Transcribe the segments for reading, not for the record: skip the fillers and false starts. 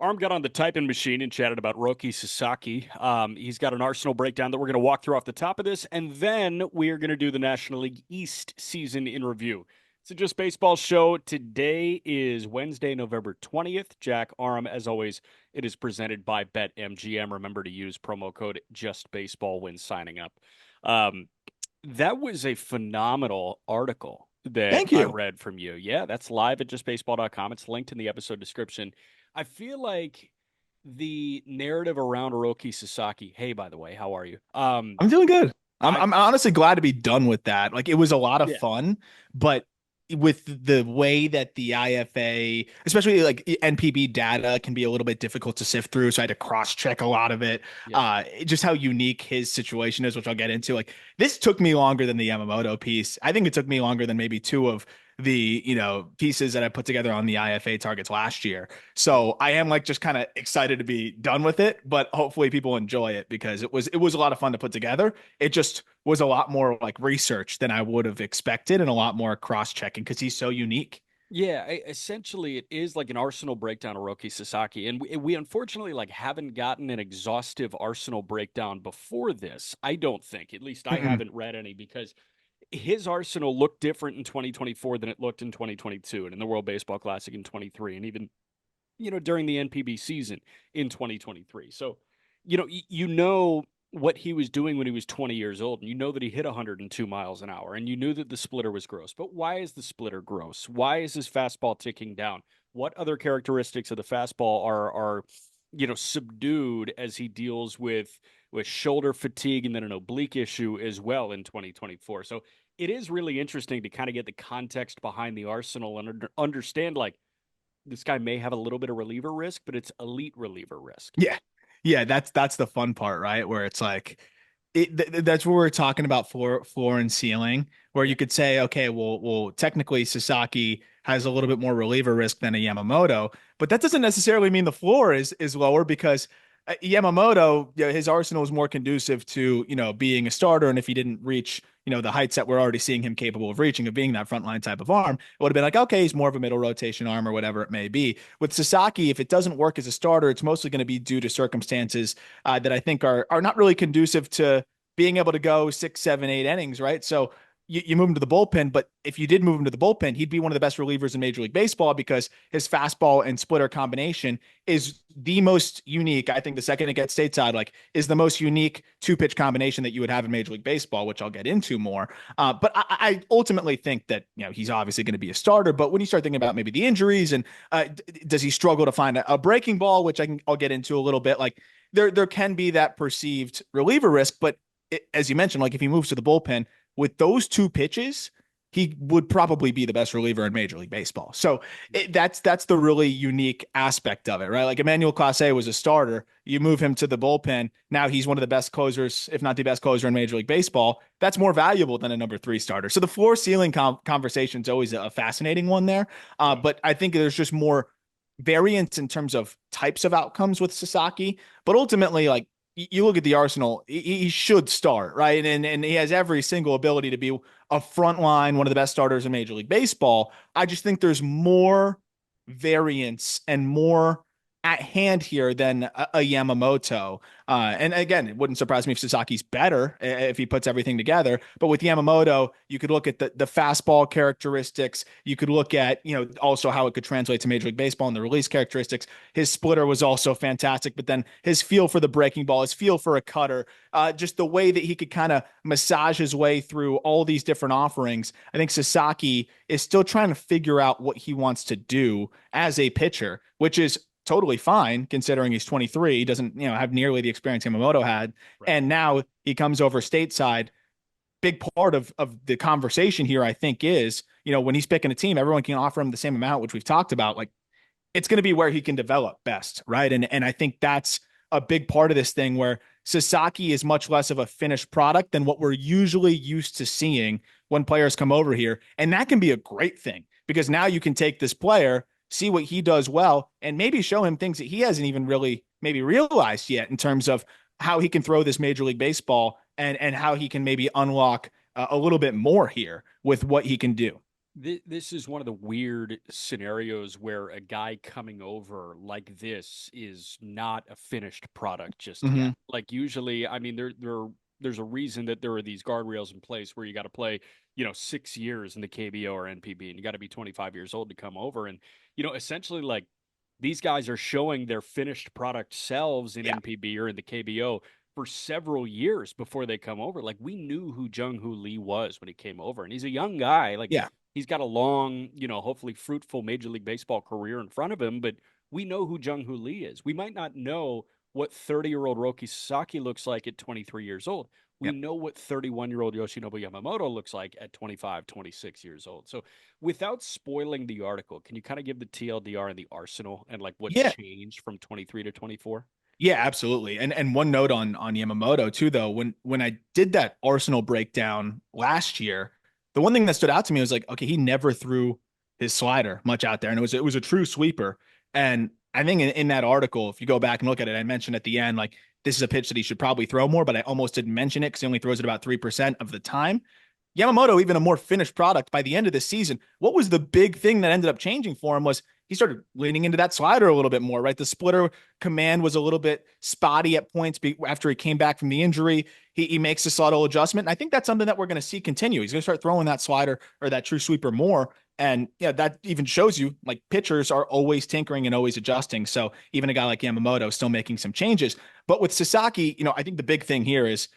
Arm got on the typing machine and chatted about Roki Sasaki. He's got an Arsenal breakdown that we're going to walk through off the top of this, and then we are going to do the National League East season in review. It's a Just Baseball show. Today is Wednesday, November 20th. Jack Aram, as always, it is presented by BetMGM. Remember to use promo code JustBaseball when signing up. Um, that was a phenomenal article that Thank I you. read from you. Yeah, that's live at justbaseball.com. It's linked in the episode description. I feel like the narrative around Roki Sasaki, hey, by the way, how are you? I'm doing good. I'm I I'm honestly glad to be done with that. Like it was a lot of yeah, fun, but with the way that the IFA, especially like NPB data can be a little bit difficult to sift through, so I had to cross-check a lot of it. yeah. Just how unique his situation is, which I'll get into. Like this took me longer than the Yamamoto piece. I think it took me longer than maybe two of the, pieces that I put together on the IFA targets last year. So I am like just kind of excited to be done with it, but hopefully people enjoy it because it was a lot of fun to put together. It just was a lot more like research than I would have expected and a lot more cross-checking because he's so unique. Yeah, essentially it is like an Arsenal breakdown of Roki Sasaki. And we unfortunately like haven't gotten an exhaustive Arsenal breakdown before this. I don't think. At least I Mm-mm. haven't read any because his Arsenal looked different in 2024 than it looked in 2022 and in the World Baseball Classic in 23 and even during the NPB season in 2023. So, you know what he was doing when he was 20 years old, and you know that he hit 102 miles an hour, and you knew that the splitter was gross. But why is the splitter gross? Why is his fastball ticking down? What other characteristics of the fastball are subdued as he deals with shoulder fatigue and then an oblique issue as well in 2024? So it is really interesting to kind of get the context behind the Arsenal and understand like this guy may have a little bit of reliever risk, but it's elite reliever risk. Yeah. Yeah, that's the fun part, right? Where it's like that's where we're talking about floor and ceiling, where Yeah. you could say, okay, well, technically Sasaki has a little bit more reliever risk than a Yamamoto, but that doesn't necessarily mean the floor is lower because Yamamoto, his arsenal is more conducive to, being a starter. And if he didn't reach, the heights that we're already seeing him capable of reaching, of being that frontline type of arm, it would have been like, okay, he's more of a middle rotation arm or whatever it may be. With Sasaki, if it doesn't work as a starter, it's mostly going to be due to circumstances that I think are not really conducive to being able to go 6, 7, 8 innings, right? So you move him to the bullpen, but if you did move him to the bullpen, he'd be one of the best relievers in Major League Baseball because his fastball and splitter combination is the most unique. I think the second it gets stateside, like, is the most unique two-pitch combination that you would have in Major League Baseball, which I'll get into more. But I ultimately think that he's obviously going to be a starter. But when you start thinking about maybe the injuries and does he struggle to find a breaking ball, which I'll get into a little bit, like there can be that perceived reliever risk, but as you mentioned, like if he moves to the bullpen with those two pitches, he would probably be the best reliever in Major League Baseball. So that's the really unique aspect of it, right? Like Emmanuel Clase was a starter. You move him to the bullpen. Now he's one of the best closers, if not the best closer in Major League Baseball. That's more valuable than a number three starter. So the floor ceiling conversation is always a fascinating one there. Yeah. But I think there's just more variance in terms of types of outcomes with Sasaki. But ultimately, like you look at the Arsenal, he should start, right? And he has every single ability to be a front line, one of the best starters in Major League Baseball. I just think there's more variance and more at hand here than a Yamamoto. And again, it wouldn't surprise me if Sasaki's better if he puts everything together. But with Yamamoto, you could look at the fastball characteristics. You could look at, also how it could translate to Major League Baseball and the release characteristics. His splitter was also fantastic, but then his feel for the breaking ball, his feel for a cutter, just the way that he could kind of massage his way through all these different offerings. I think Sasaki is still trying to figure out what he wants to do as a pitcher, which is totally fine considering he's 23. He doesn't, have nearly the experience Yamamoto had. Right. And now he comes over stateside. Big part of the conversation here, I think, is, when he's picking a team, everyone can offer him the same amount, which we've talked about. Like, it's going to be where he can develop best, right? And I think that's a big part of this thing where Sasaki is much less of a finished product than what we're usually used to seeing when players come over here. And that can be a great thing because now you can take this player, see what he does well, and maybe show him things that he hasn't even really maybe realized yet in terms of how he can throw this Major League Baseball and how he can maybe unlock a little bit more here with what he can do. This is one of the weird scenarios where a guy coming over like this is not a finished product just Hmm. yet. Like usually, I mean, there's a reason that there are these guardrails in place where you got to play, 6 years in the KBO or NPB, and you got to be 25 years old to come over. And essentially, like these guys are showing their finished product selves in Yeah. NPB or in the KBO for several years before they come over. Like we knew who Jung Hoo Lee was when he came over, and he's a young guy. Like Yeah. he's got a long, hopefully fruitful Major League Baseball career in front of him, but we know who Jung Hoo Lee is. We might not know what 30-year-old Roki Sasaki looks like at 23 years old. Yeah. We know what 31-year-old Yoshinobu Yamamoto looks like at 25, 26 years old. So, without spoiling the article, can you kind of give the TLDR and the arsenal and like what Yeah. changed from 23 to 24? Yeah, absolutely. And one note on Yamamoto too, though, when I did that Arsenal breakdown last year, the one thing that stood out to me was like, okay, he never threw his slider much out there, and it was a true sweeper. And I think in that article, if you go back and look at it, I mentioned at the end like this is a pitch that he should probably throw more, but I almost didn't mention it because he only throws it about 3% of the time. Yamamoto, even a more finished product by the end of the season. What was the big thing that ended up changing for him was he started leaning into that slider a little bit more, right? The splitter command was a little bit spotty at points after he came back from the injury. He makes a subtle adjustment. And I think that's something that we're going to see continue. He's going to start throwing that slider or that true sweeper more. And yeah, that even shows you like pitchers are always tinkering and always adjusting. So even a guy like Yamamoto still making some changes. But with Sasaki, I think the big thing here is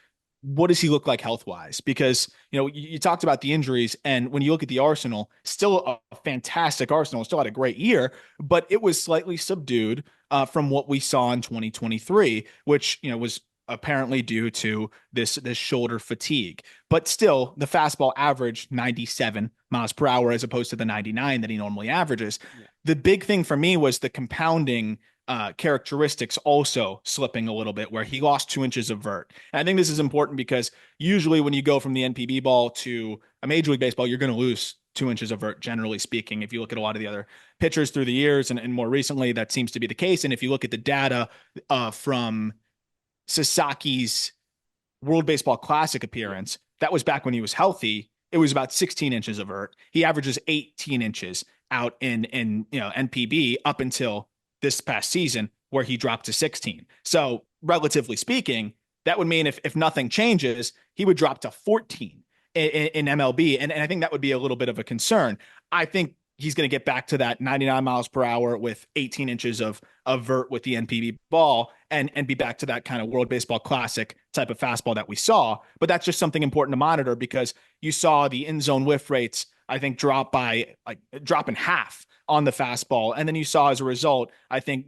what does he look like health wise? Because you talked about the injuries, and when you look at the Arsenal, still a fantastic Arsenal, still had a great year, but it was slightly subdued from what we saw in 2023, which was apparently due to this shoulder fatigue. But still, the fastball averaged 97 miles per hour as opposed to the 99 that he normally averages. Yeah. The big thing for me was the compounding characteristics also slipping a little bit, where he lost 2 inches of vert. And I think this is important because usually when you go from the NPB ball to a Major League Baseball, you're going to lose 2 inches of vert, generally speaking. If you look at a lot of the other pitchers through the years and more recently, that seems to be the case. And if you look at the data from Sasaki's World Baseball Classic Yeah. appearance, that was back when he was healthy. It was about 16 inches of vert. He averages 18 inches out in NPB up until this past season, where he dropped to 16. So relatively speaking, that would mean if nothing changes, he would drop to 14 in MLB, and I think that would be a little bit of a concern. I think he's going to get back to that 99 miles per hour with 18 inches of vert with the NPB ball, and be back to that kind of World Baseball Classic type of fastball that we saw. But that's just something important to monitor, because you saw the in zone whiff rates, I think, drop in half on the fastball. And then you saw, as a result, I think,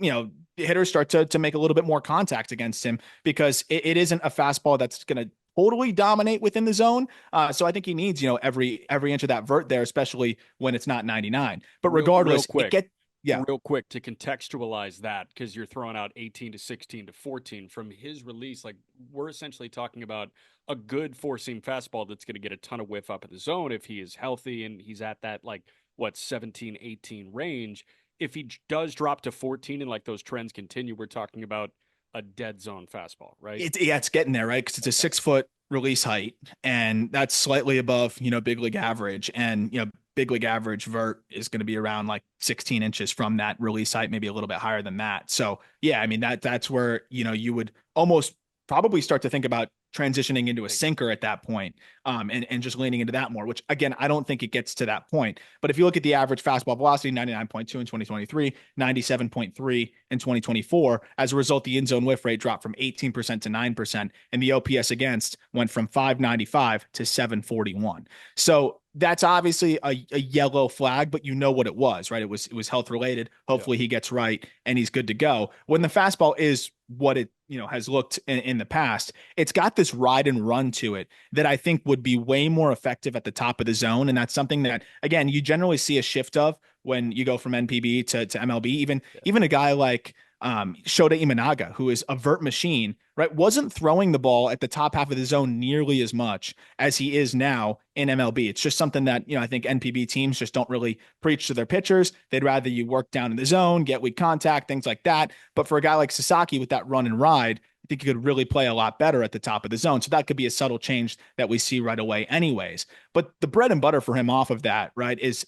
hitters start to make a little bit more contact against him, because it isn't a fastball that's going to totally dominate within the zone. So I think he needs, every inch of that vert there, especially when it's not 99. But Real regardless, quick, yeah. real quick to contextualize that, because you're throwing out 18 to 16 to 14 from his release. Like we're essentially talking about a good four seam fastball that's going to get a ton of whiff up in the zone if he is healthy and he's at that, like, what, 17, 18 range. If he does drop to 14 and like those trends continue, we're talking about a dead zone fastball, right? It's getting there, right? Because it's a Okay. 6 foot release height, and that's slightly above, big league average. And, big league average vert is going to be around like 16 inches from that release height, maybe a little bit higher than that. So yeah, I mean, that's where, you would almost probably start to think about transitioning into a Thank you. sinker at that point, and just leaning into that more, which again, I don't think it gets to that point. But if you look at the average fastball velocity, 99.2 in 2023, 97.3 in 2024, as a result, the in zone whiff rate dropped from 18% to 9%, and the OPS against went from 595 to 741. So that's obviously a yellow flag, but you know what it was, right? It was health related. Yeah. Hopefully he gets right and he's good to go. When the fastball is what it has looked in the past, it's got this ride and run to it that I think would be way more effective at the top of the zone. And that's something that, again, you generally see a shift of when you go from NPB to MLB. Yeah. Even a guy like Shota Imanaga, who is a vert machine, right, wasn't throwing the ball at the top half of the zone nearly as much as he is now in MLB. It's just something that, I think NPB teams just don't really preach to their pitchers. They'd rather you work down in the zone, get weak contact, things like that. But for a guy like Sasaki with that run and ride, think he could really play a lot better at the top of the zone. So that could be a subtle change that we see right away, anyways. But the bread and butter for him off of that, right, is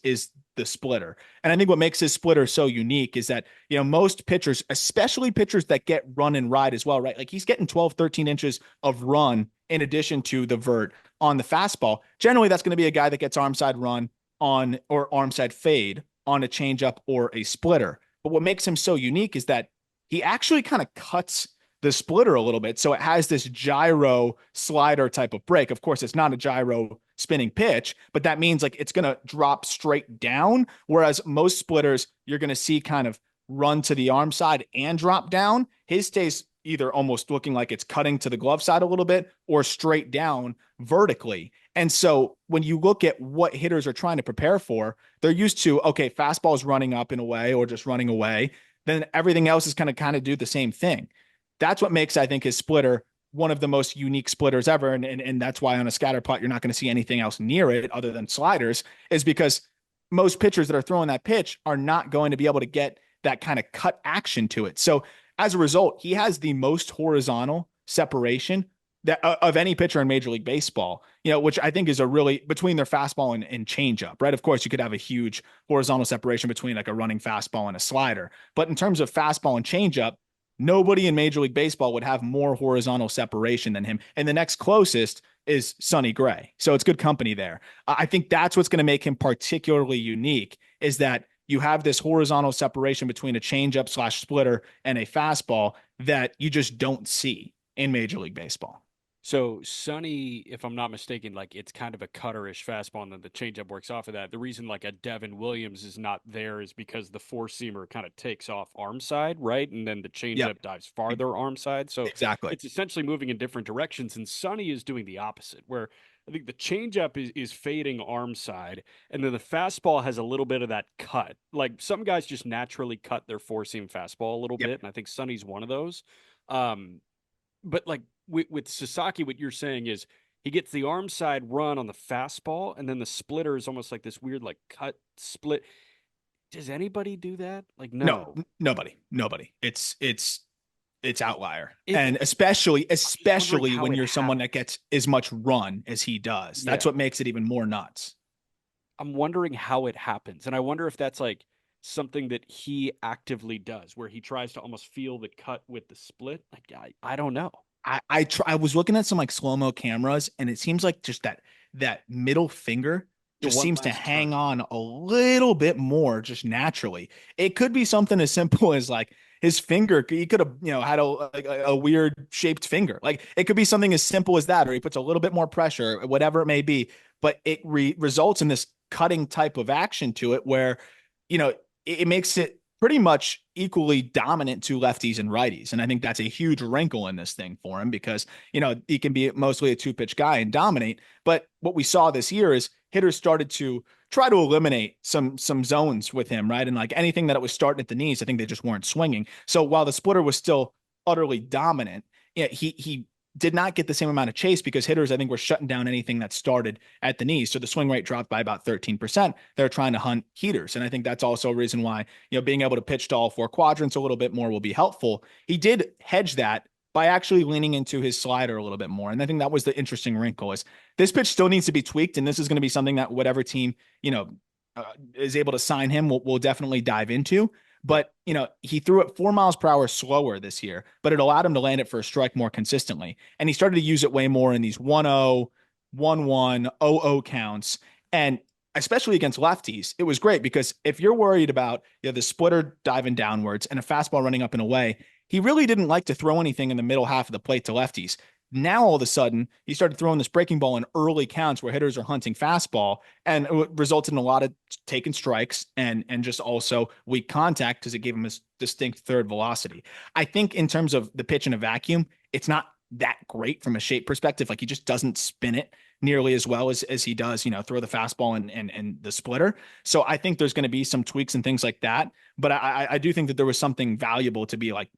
the splitter. And I think what makes his splitter so unique is that, most pitchers, especially pitchers that get run and ride as well, right? Like he's getting 12, 13 inches of run in addition to the vert on the fastball. Generally, that's going to be a guy that gets arm side run on or arm side fade on a changeup or a splitter. But what makes him so unique is that he actually kind of cuts the splitter a little bit. So it has this gyro slider type of break. Of course, it's not a gyro spinning pitch, but that means like it's going to drop straight down. Whereas most splitters, you're going to see kind of run to the arm side and drop down. His stays either almost looking like it's cutting to the glove side a little bit or straight down vertically. And so when you look at what hitters are trying to prepare for, they're used to, okay, fastball is running up in a way or just running away. Then everything else is going to kind of do the same thing. That's what makes, I think, his splitter one of the most unique splitters ever. And that's why on a scatter plot, you're not going to see anything else near it other than sliders, is because most pitchers that are throwing that pitch are not going to be able to get that kind of cut action to it. So as a result, he has the most horizontal separation that of any pitcher in Major League Baseball, which I think is a really between their fastball and changeup, right? Of course, you could have a huge horizontal separation between like a running fastball and a slider. But in terms of fastball and changeup, nobody in Major League Baseball would have more horizontal separation than him. And the next closest is Sonny Gray. So it's good company there. I think that's what's going to make him particularly unique is that you have this horizontal separation between a changeup slash splitter and a fastball that you just don't see in Major League Baseball. So Sonny, if I'm not mistaken, like it's kind of a cutterish fastball, and then the changeup works off of that. The reason like a Devin Williams is not there is because the four seamer kind of takes off arm side, right? And then the Yep, changeup dives farther arm side. So exactly. it's essentially moving in different directions. And Sonny is doing the opposite, where I think the changeup is fading arm side, and then the fastball has a little bit of that cut. Like some guys just naturally cut their four seam fastball a little Yep. bit, and I think Sonny's one of those. Um, but like with Sasaki, what you're saying is he gets the arm side run on the fastball, and then the splitter is almost like this weird like cut split. Does anybody do that? Like No, no. nobody. It's outlier. It And especially I'm just wondering especially how when it you're someone that happens. gets as much run as he does. That's Yeah. what makes it even more nuts. I'm wondering how it happens. And I wonder if that's like something that he actively does where he tries to almost feel the cut with the split. Like I don't know. I was looking at some like slow-mo cameras and it seems like just that middle finger The just one seems to last hang turn. on a little bit more just naturally. It could be something as simple as like his finger, he could have, had a weird shaped finger. Like it could be something as simple as that, or he puts a little bit more pressure, whatever it may be, but it results in this cutting type of action to it where, it makes it pretty much equally dominant to lefties and righties. And I think that's a huge wrinkle in this thing for him because, he can be mostly a two pitch guy and dominate. But what we saw this year is hitters started to try to eliminate some zones with him, right? And like anything that it was starting at the knees, I think they just weren't swinging. So while the splitter was still utterly dominant, he did not get the same amount of chase because hitters, I think, were shutting down anything that started at the knees. So the swing rate dropped by about 13%. They're trying to hunt heaters. And I think that's also a reason why, being able to pitch to all four quadrants a little bit more will be helpful. He did hedge that by actually leaning into his slider a little bit more. And I think that was the interesting wrinkle is this pitch still needs to be tweaked. And this is going to be something that whatever team, is able to sign him will definitely dive into. Yep. But, he threw it 4 miles per hour slower this year, but it allowed him to land it for a strike more consistently. And he started to use it way more in these 1-0, 1-1, 0-0 counts. And especially against lefties, it was great because if you're worried about the splitter diving downwards and a fastball running up and away, he really didn't like to throw anything in the middle half of the plate to lefties. Now all of a sudden he started throwing this breaking ball in early counts where hitters are hunting fastball, and it resulted in a lot of taking strikes and just also weak contact because it gave him a distinct third velocity. I think in terms of the pitch in a vacuum, it's not that great from a shape perspective. Like he just doesn't spin it nearly as well as he does, throw the fastball and the splitter. So I think there's going to be some tweaks and things like that. But I do think that there was something valuable to be like,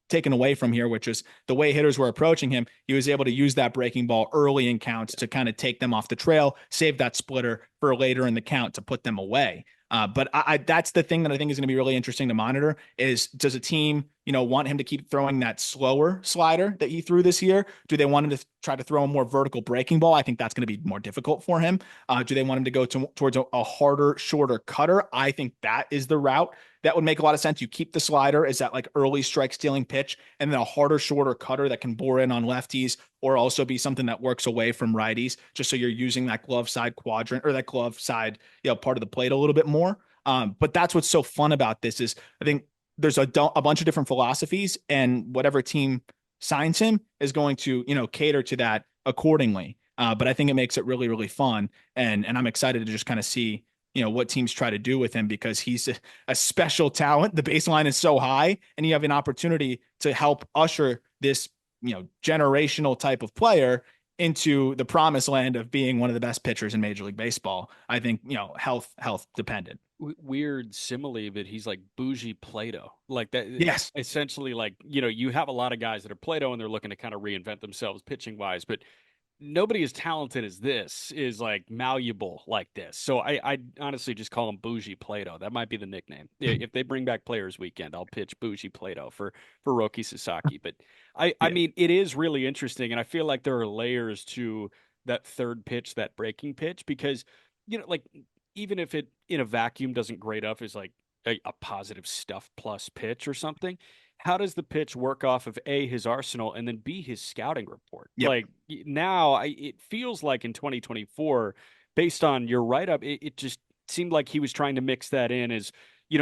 taken away from here, which is the way hitters were approaching him. He was able to use that breaking ball early in counts to kind of take them off the trail, save that splitter for later in the count to put them away. But that's the thing that I think is going to be really interesting to monitor is does a team want him to keep throwing that slower slider that he threw this year? Do they want him to try to throw a more vertical breaking ball? I think that's going to be more difficult for him. Do they want him to go towards a harder, shorter cutter? I think that is the route that would make a lot of sense. You keep the slider as that like early strike stealing pitch, and then a harder, shorter cutter that can bore in on lefties or also be something that works away from righties, just so you're using that glove side quadrant or that glove side, part of the plate a little bit more. But that's what's so fun about this is I think there's a bunch of different philosophies, and whatever team signs him is going to, cater to that accordingly. But I think it makes it really, really fun. And I'm excited to just kind of see, what teams try to do with him because he's a special talent. The baseline is so high, and you have an opportunity to help usher this, generational type of player into the promised land of being one of the best pitchers in Major League Baseball. I think, health dependent. Weird simile, but he's like bougie Plato. Like that, Yes. essentially, like, you have a lot of guys that are Plato and they're looking to kind of reinvent themselves pitching wise, but nobody as talented as this is like malleable like this. So I honestly just call him Bougie Plato. That might be the nickname. If they bring back Players Weekend, I'll pitch Bougie Plato for Roki Sasaki. But I Yeah. mean, it is really interesting, and I feel like there are layers to that third pitch, that breaking pitch, because like even if it in a vacuum doesn't grade up as like a positive stuff plus pitch or something, how does the pitch work off of A, his arsenal, and then B, his scouting report? Yep. Like now, it feels like in 2024, based on your write up, it just seemed like he was trying to mix that in as,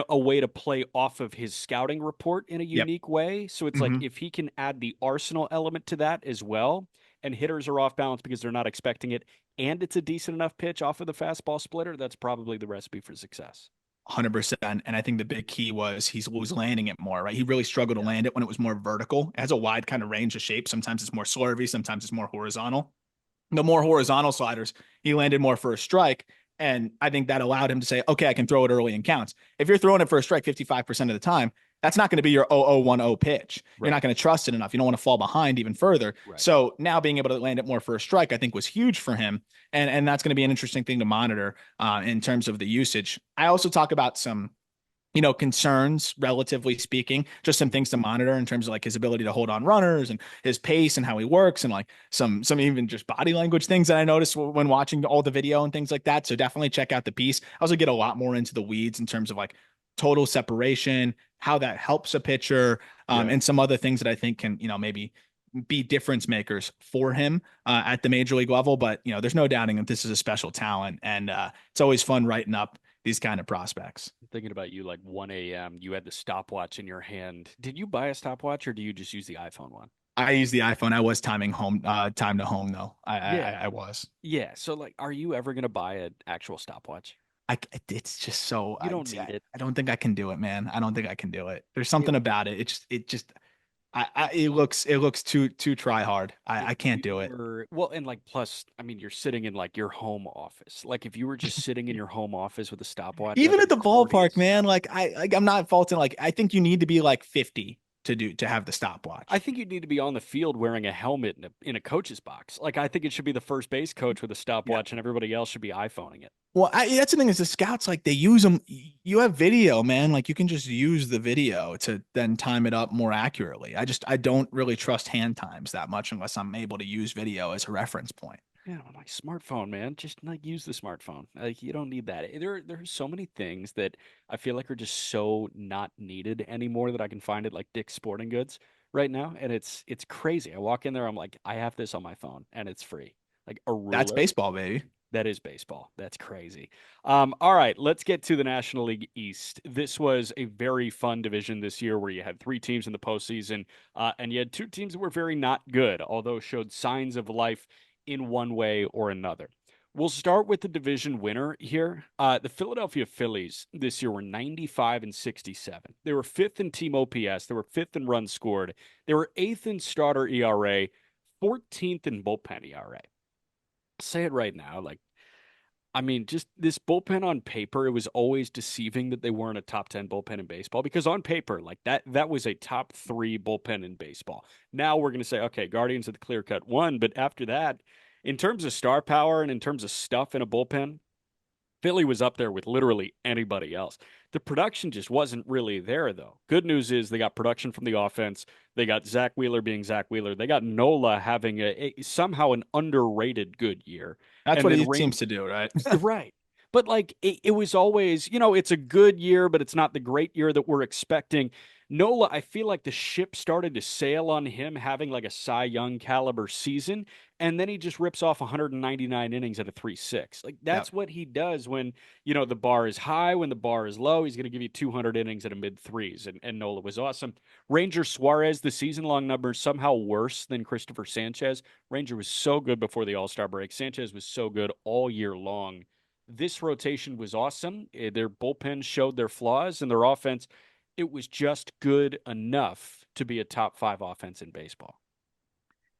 a way to play off of his scouting report in a Yep. unique way. So it's like Hmm. if he can add the arsenal element to that as well, and hitters are off balance because they're not expecting it, and it's a decent enough pitch off of the fastball splitter, that's probably the recipe for success. 100%. And I think the big key was he was landing it more, right? He really struggled to Yeah. land it when it was more vertical. It has a wide kind of range of shape. Sometimes it's more slurvy, sometimes it's more horizontal. The more horizontal sliders, he landed more for a strike. And I think that allowed him to say, okay, I can throw it early in counts. If you're throwing it for a strike 55% of the time, that's not going to be your 0010 pitch. You're Right. not going to trust it enough. You don't want to fall behind even further. Right. So now being able to land it more for a strike, I think was huge for him. And that's going to be an interesting thing to monitor in terms of the usage. I also talk about some concerns, relatively speaking, just some things to monitor in terms of like his ability to hold on runners and his pace and how he works and like some even just body language things that I noticed when watching all the video and things like that. So definitely check out the piece. I also get a lot more into the weeds in terms of like total separation, how that helps a pitcher, Yeah. and some other things that I think can, maybe be difference makers for him at the major league level. But there's no doubting that this is a special talent, and it's always fun writing up these kind of prospects. Thinking about you like 1 a.m., you had the stopwatch in your hand. Did you buy a stopwatch or do you just use the iPhone one? I use the iPhone. I was timing home time to home though. Yeah. I was. Yeah. So like, are you ever gonna buy an actual stopwatch? It's just so You don't need it. I don't think I can do it, man. I don't think I can do it. There's If something about it. It just it looks too try hard. if I can't you do it. were well, and like plus, I mean, you're sitting in like your home office. Like if you were just sitting in your home office with a stopwatch, that'd Even be at the the ballpark, corniest man. stuff. I'm not faulting. Like I think you need to be like 50 to have the I stopwatch. think you need to be on the field wearing a helmet in a coach's box. Like I think it should be the first base coach with a Yeah. stopwatch, and everybody else should be iPhoning it. Well, that's the thing is the scouts like they use them. You have video, man. Like you can just use the video to then time it up more accurately. I don't really trust hand times that much unless I'm able to use video as a reference point. Yeah, on my smartphone, man. Just like use the smartphone. Like you don't need that. There are so many things that I feel like are just so not needed anymore that I can find at like Dick's Sporting Goods right now, and it's crazy. I walk in there, I'm like, I have this on my phone, and it's free. Like a That's ruler. baseball, baby. That is baseball. That's crazy. All right, let's get to the National League East. This was a very fun division this year where you had three teams in the postseason, and you had two teams that were very not good, although showed signs of life in one way or another. We'll start with the division winner here. The Philadelphia Phillies this year were 95 and 67. They were fifth in team OPS. They were fifth in runs scored. They were eighth in starter ERA, 14th in bullpen ERA. Say it right now. Like, I mean, just this bullpen on paper, it was always deceiving that they weren't a top 10 bullpen in baseball because on paper, like that was a top three bullpen in baseball. Now we're going to say, okay, Guardians are the clear cut one. But after that, in terms of star power and in terms of stuff in a bullpen, Philly was up there with literally anybody else. The production just wasn't really there, though. Good news is they got production from the offense. They got Zach Wheeler being Zach Wheeler. They got Nola having somehow an underrated good year. That's And what then he seems to do, right? right. But like it was always, it's a good year, but it's not the great year that we're expecting. Nola, I feel like the ship started to sail on him having like a Cy Young caliber season, and then he just rips off 199 innings at a 3.6. Like Yeah. that's what he does when, the bar is high, when the bar is low, he's going to give you 200 innings at a mid threes, and Nola was awesome. Ranger Suarez, the season long numbers somehow worse than Christopher Sanchez. Ranger was so good before the All-Star break. Sanchez was so good all year long. This rotation was awesome. Their bullpen showed their flaws, and their offense, it was just good enough to be a top five offense in baseball.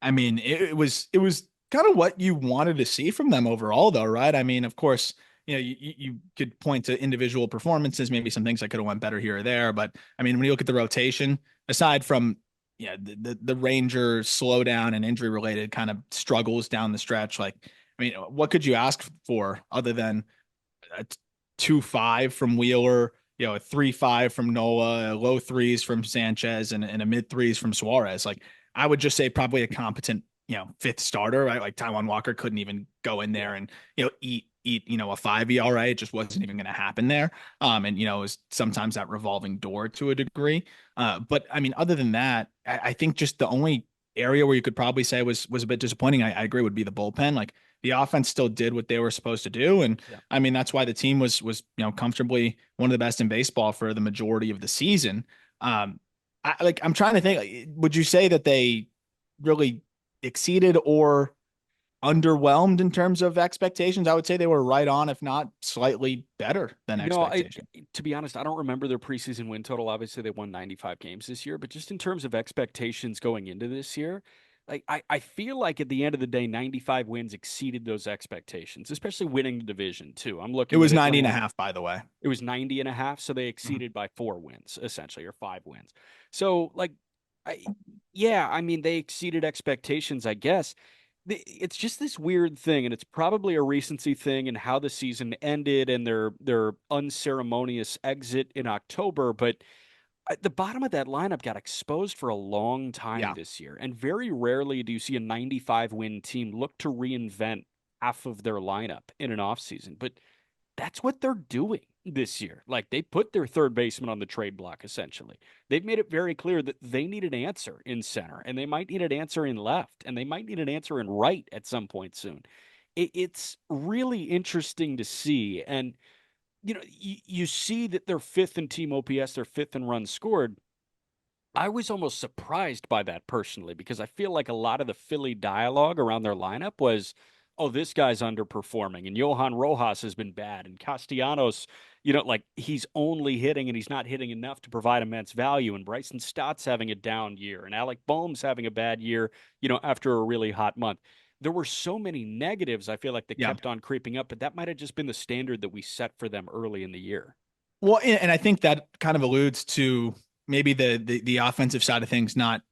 I mean, it was kind of what you wanted to see from them overall, though, right? I mean, of course, you could point to individual performances, maybe some things that could have went better here or there, but I mean, when you look at the rotation, aside from the Ranger slowdown and injury related kind of struggles down the stretch, like I mean, what could you ask for other than a 2.5 from Wheeler, a 3.5 from Nola, low threes from Sanchez, and a mid threes from Suarez? Like I would just say probably a competent, fifth starter, right? Like Taiwan Walker couldn't even go in Yeah. there and, eat, a 5 ERA. It just wasn't even going to happen there. And, it was sometimes that revolving door to a degree. But I mean, other than that, I think just the only area where you could probably say was a bit disappointing, I agree, would be the bullpen. Like the offense still did what they were supposed to do. And Yeah. I mean, that's why the team was comfortably one of the best in baseball for the majority of the season. I'm trying to think, would you say that they really exceeded or underwhelmed in terms of expectations? I would say they were right on, if not slightly better than I expectation. to be honest, I don't remember their preseason win total. Obviously, they won 95 games this year, but just in terms of expectations going into this year, like I feel like at the end of the day, 95 wins exceeded those expectations, especially winning the division too. I'm It looking was at it 90 and a now. half, by the way. It was 90 and a half, so they Mhm. exceeded by 4 wins, essentially, or 5 wins. So, like, yeah, I mean, they exceeded expectations, I guess. It's just this weird thing, and it's probably a recency thing and how the season ended and their unceremonious exit in October. But the bottom of that lineup got exposed for a long time Yeah. this year, and very rarely do you see a 95 win team look to reinvent half of their lineup in an offseason. But that's what they're doing this year. Like they put their third baseman on the trade block, essentially. They've made it very clear that they need an answer in center, and they might need an answer in left, and they might need an answer in right at some point soon. It's really interesting to see. And, you see that they're fifth in team OPS, they're fifth in runs scored. I was almost surprised by that personally because I feel like a lot of the Philly dialogue around their lineup was, oh, this guy's underperforming and Johan Rojas has been bad and Castellanos, like he's only hitting and he's not hitting enough to provide immense value. And Bryson Stott's having a down year and Alec Boehm's having a bad year, after a really hot month. There were so many negatives I feel like that Yeah. kept on creeping up, but that might have just been the standard that we set for them early in the year. Well, and I think that kind of alludes to maybe the offensive side of things not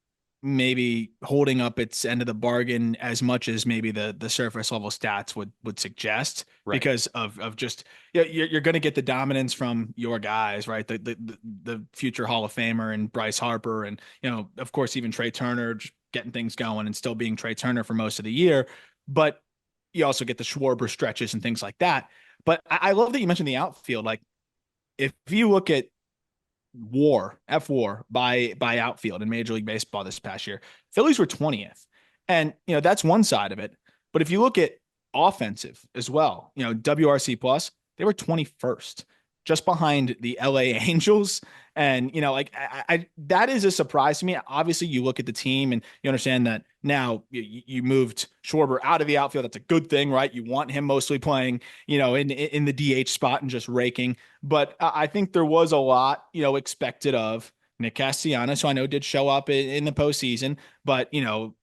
maybe holding up its end of the bargain as much as maybe the surface level stats would suggest Right. because of just you're going to get the dominance from your guys, right? The future Hall of Famer and Bryce Harper and of course even Trey Turner just getting things going and still being Trey Turner for most of the year, but you also get the Schwarber stretches and things like that. But I love that you mentioned the outfield. Like if you look at F war by outfield in Major League Baseball this past year, Phillies were 20th. And that's one side of it. But if you look at offensive as well, WRC plus, they were 21st, just behind the LA Angels. And like that is a surprise to me. Obviously, you look at the team and you understand that now you moved Schwarber out of the outfield. That's a good thing, right? You want him mostly playing, in the DH spot and just raking. But I think there was a lot, expected of Nick Castellanos, who I know did show up in the postseason, but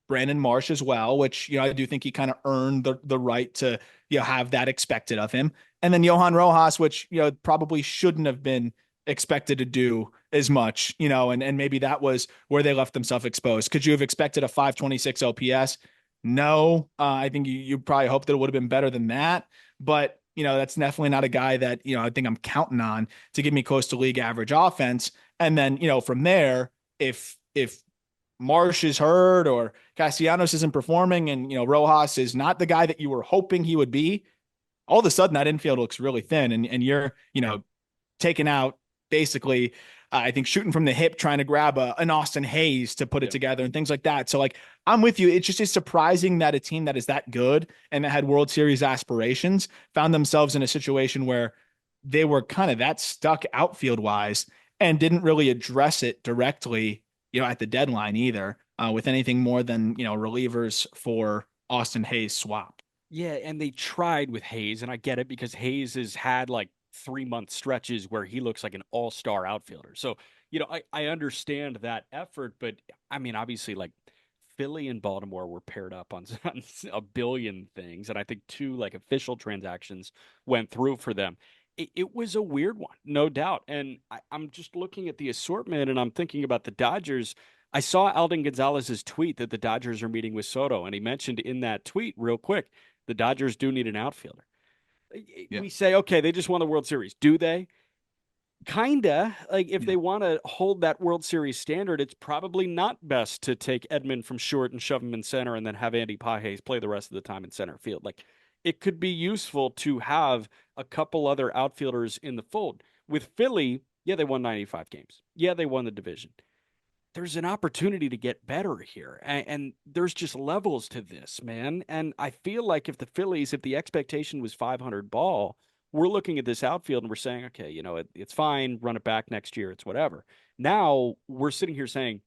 Brandon Marsh as well, which I do think he kind of earned the right to have that expected of him. And then Johan Rojas, which probably shouldn't have been expected to do as much, and maybe that was where they left themselves exposed. Could you have expected a 526 OPS? No, I think you probably hoped that it would have been better than that. But That's definitely not a guy that, I think I'm counting on to give me close to league average offense. And then, from there, if Marsh is hurt or Castellanos isn't performing and, Rojas is not the guy that you were hoping he would be, all of a sudden that infield looks really thin and you're, taking out basically, I think shooting from the hip, trying to grab an Austin Hayes to put it Yeah. together and things like that. So like, I'm with you. It's just it's surprising that a team that is that good and that had World Series aspirations found themselves in a situation where they were kind of that stuck outfield wise and didn't really address it directly, at the deadline either, with anything more than, relievers for Austin Hayes swap. Yeah, and they tried with Hayes, and I get it because Hayes has had like 3 month stretches where he looks like an all-star outfielder. So, I understand that effort, but I mean, obviously, like Philly and Baltimore were paired up on, on a billion things, and I think two like official transactions went through for them. It was a weird one, no doubt. And I'm just looking at the assortment, and I'm thinking about the Dodgers. I saw Alden Gonzalez's tweet that the Dodgers are meeting with Soto, and he mentioned in that tweet, real quick, the Dodgers do need an outfielder. Yeah. We say, okay, they just won the World Series. Do they? Kinda. Like, if Yeah. they want to hold that World Series standard, it's probably not best to take Edman from short and shove him in center and then have Andy Pages play the rest of the time in center field. Like, it could be useful to have a couple other outfielders in the fold. With Philly, yeah, they won 95 games. Yeah, they won the division. There's an opportunity to get better here. And there's just levels to this, man. And I feel like if the Phillies, if the expectation was 500 ball, we're looking at this outfield and we're saying, okay, it's fine, run it back next year, it's whatever. Now we're sitting here saying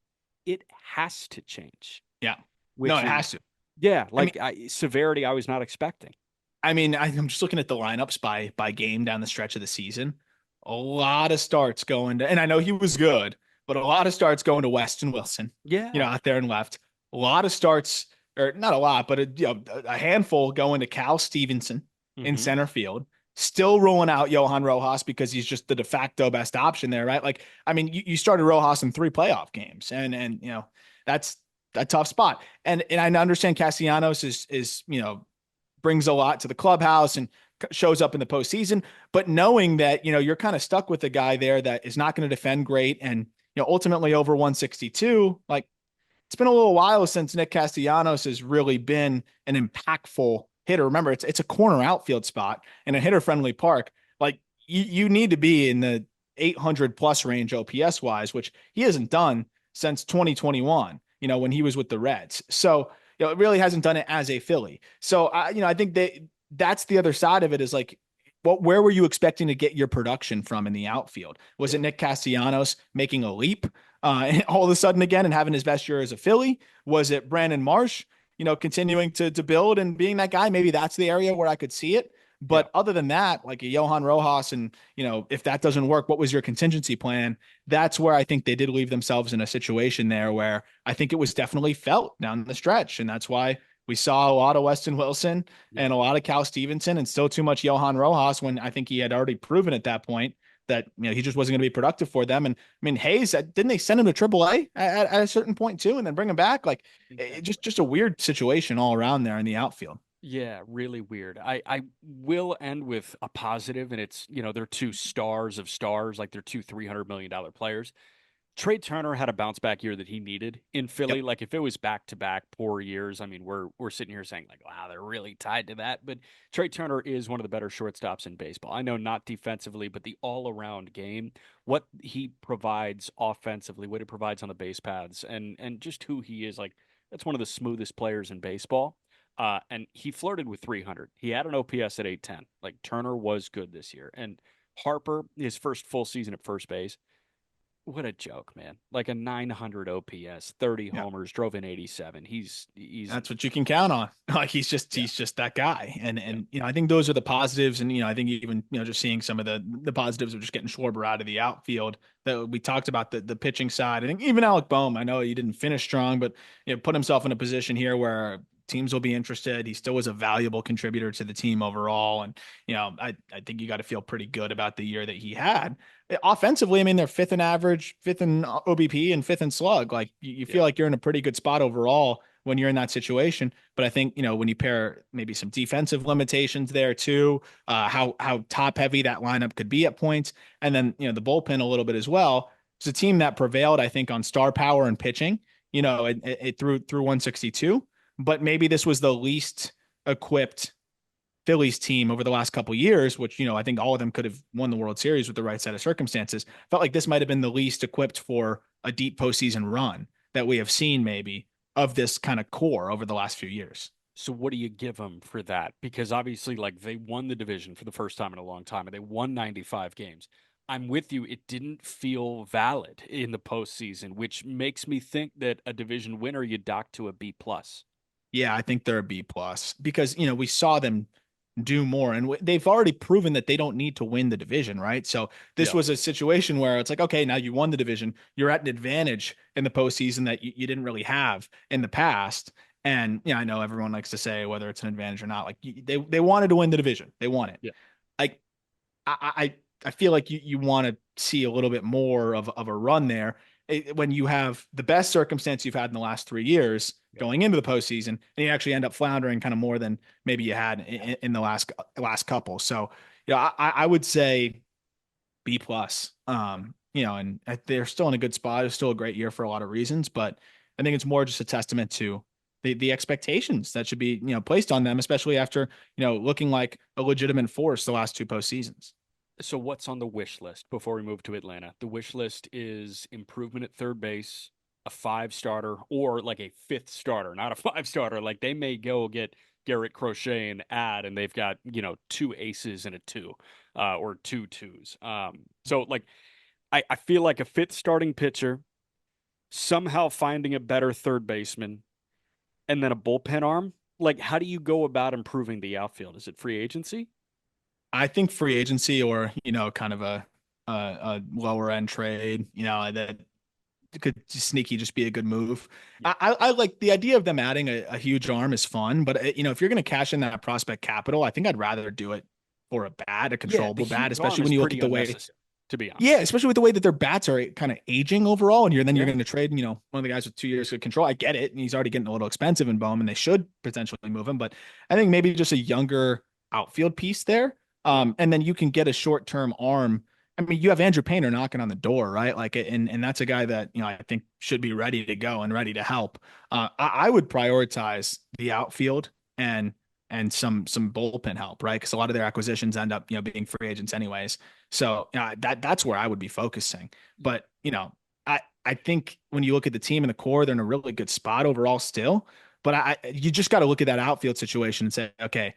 it has to change, Yeah. No, which it has is, to. yeah, I mean, like severity I was not expecting. I'm just looking at the lineups by game down the stretch of the season. A lot of starts going to, and I know he was good, but a lot of starts going to Weston Wilson, Yeah. out there and left. A lot of starts, or not a lot, but a handful going to Cal Stevenson in Hmm. center field. Still rolling out Johan Rojas because he's just the de facto best option there, right? Like, I mean, you started Rojas in 3 playoff games, and that's a tough spot. And I understand Castellanos is brings a lot to the clubhouse and shows up in the postseason. But knowing that, you're kind of stuck with a guy there that is not going to defend great and, ultimately over 162, like it's been a little while since Nick Castellanos has really been an impactful hitter. Remember, it's a corner outfield spot in a hitter friendly park. Like you need to be in the 800 plus range OPS wise, which he hasn't done since 2021, when he was with the Reds. So, it really hasn't done it as a Philly. So I think that's the other side of it is like, where were you expecting to get your production from in the outfield? Was Yeah. it Nick Castellanos making a leap all of a sudden again and having his best year as a Philly? Was it Brandon Marsh, continuing to build and being that guy? Maybe that's the area where I could see it. Yeah. But other than that, like a Johan Rojas, and if that doesn't work, what was your contingency plan? That's where I think they did leave themselves in a situation there where I think it was definitely felt down the stretch, and that's why we saw a lot of Weston Wilson Yeah. and a lot of Cal Stevenson, and still too much Johan Rojas when I think he had already proven at that point that he just wasn't going to be productive for them. And I mean, Hayes, didn't they send him to AAA at a certain point too, and then bring him back? Like, just a weird situation all around there in the outfield. Yeah, really weird. I will end with a positive, and it's, they're two stars of stars, like they're two $300 million players. Trey Turner had a bounce back year that he needed in Yep. Philly. Like if it was back to back poor years, I mean, we're sitting here saying like, wow, they're really tied to that. But Trey Turner is one of the better shortstops in baseball. I know not defensively, but the all around game, what he provides offensively, what he provides on the base paths, and just who he is, like that's one of the smoothest players in baseball. And he flirted with 300. He had an OPS at 810. Like Turner was good this year, and Harper, his first full season at first base, what a joke, man. Like a 900 OPS, 30 Yeah. homers, drove in 87. He's That's what you can count on. Like yeah, he's just that guy. And yeah, I think those are the positives. And I think even just seeing some of the positives of just getting Schwarber out of the outfield that we talked about the pitching side. I think even Alec Bohm, I know he didn't finish strong, but put himself in a position here where teams will be interested. He still was a valuable contributor to the team overall. And I think you got to feel pretty good about the year that he had. Offensively, I mean, they're fifth in average, fifth in OBP, and fifth in slug. Like you feel yeah. like you're in a pretty good spot overall when you're in that situation. But I think, when you pair maybe some defensive limitations there too, how top heavy that lineup could be at points, and then, the bullpen a little bit as well. It's a team that prevailed, I think, on star power and pitching. It through 162, but maybe this was the least equipped Phillies team over the last couple of years, which, I think all of them could have won the World Series with the right set of circumstances. Felt like this might have been the least equipped for a deep postseason run that we have seen, maybe, of this kind of core over the last few years. So what do you give them for that? Because obviously, like they won the division for the first time in a long time, and they won 95 games. I'm with you. It didn't feel valid in the postseason, which makes me think that a division winner you dock to a B plus. Yeah, I think they're a B plus because, we saw them do more and they've already proven that they don't need to win the division, right? So this Yeah. was a situation where it's like, okay, now you won the division. You're at an advantage in the postseason that you didn't really have in the past. And, I know everyone likes to say whether it's an advantage or not. Like they wanted to win the division. They won it. Yeah. Like I feel like you want to see a little bit more of a run there when you have the best circumstance you've had in the last 3 years Yep. going into the postseason, and you actually end up floundering kind of more than maybe you had in the last couple. So, I would say B plus. And they're still in a good spot. It's still a great year for a lot of reasons, but I think it's more just a testament to the expectations that should be placed on them, especially after looking like a legitimate force the last two postseasons. So what's on the wish list before we move to Atlanta? The wish list is improvement at third base, a five starter, or like a fifth starter, not a five starter. Like they may go get Garrett Crochet and add, and they've got, two aces and a two, or two twos. So like I feel like a fifth starting pitcher, somehow finding a better third baseman, and then a bullpen arm. Like, how do you go about improving the outfield? Is it free agency? I think free agency or, kind of a lower end trade, that could just sneaky just be a good move. Yeah. I like the idea of them adding a huge arm is fun, but if you're going to cash in that prospect capital, I think I'd rather do it for a bat, a Yeah, the controllable bat, huge arm especially is when you look pretty at the way, unnecessary, to be yeah, honest. especially with the way that their bats are kind of aging overall, and you're Yeah. going to trade, one of the guys with 2 years of control. I get it, and he's already getting a little expensive in Bohm, and they should potentially move him, but I think maybe just a younger outfield piece there, Yeah. and then you can get a short term arm. I mean, you have Andrew Painter knocking on the door, right? Like, and that's a guy that I think should be ready to go and ready to help. I would prioritize the outfield and some bullpen help, right? Because a lot of their acquisitions end up being free agents anyways. So that's where I would be focusing. But I think when you look at the team and the core, they're in a really good spot overall still. But you just got to look at that outfield situation and say, okay,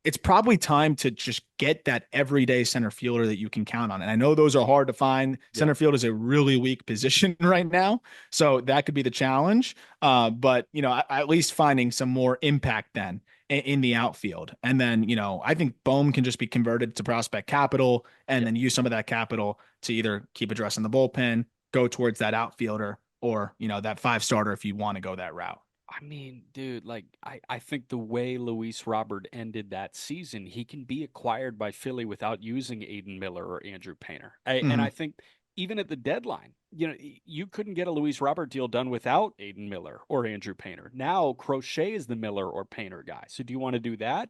it's probably time to just get that everyday center fielder that you can count on. And I know those are hard to find. Yeah. Center field is a really weak position right now. So that could be the challenge. But, at least finding some more impact then in the outfield. And then, I think Bohm can just be converted to prospect capital and Yep. then use some of that capital to either keep addressing the bullpen, go towards that outfielder, or, that five starter if you want to go that route. I mean, dude, like I think the way Luis Robert ended that season, he can be acquired by Philly without using Aiden Miller or Andrew Painter. And Mm-hmm. I think even at the deadline, you couldn't get a Luis Robert deal done without Aiden Miller or Andrew Painter. Now Crochet is the Miller or Painter guy. So do you want to do that?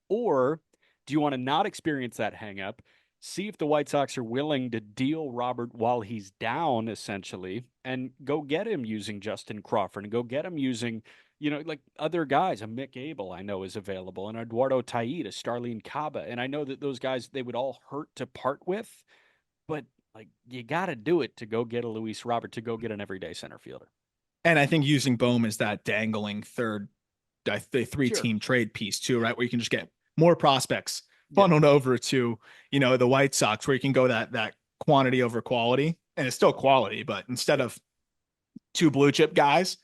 Or do you want to not experience that hangup? See if the White Sox are willing to deal Robert while he's down, essentially, and go get him using Justin Crawford and go get him using, like other guys. A Mick Abel, I know, is available, and Eduardo Tait, a Starlene Caba. And I know that those guys, they would all hurt to part with, but like you got to do it to go get a Luis Robert, to go get an everyday center fielder. And I think using Bohm as that dangling third, the three Sure. team trade piece too, right? Where you can just get more prospects Yeah. funneled over to, the White Sox, where you can go that quantity over quality. And it's still quality, but instead of two blue chip guys,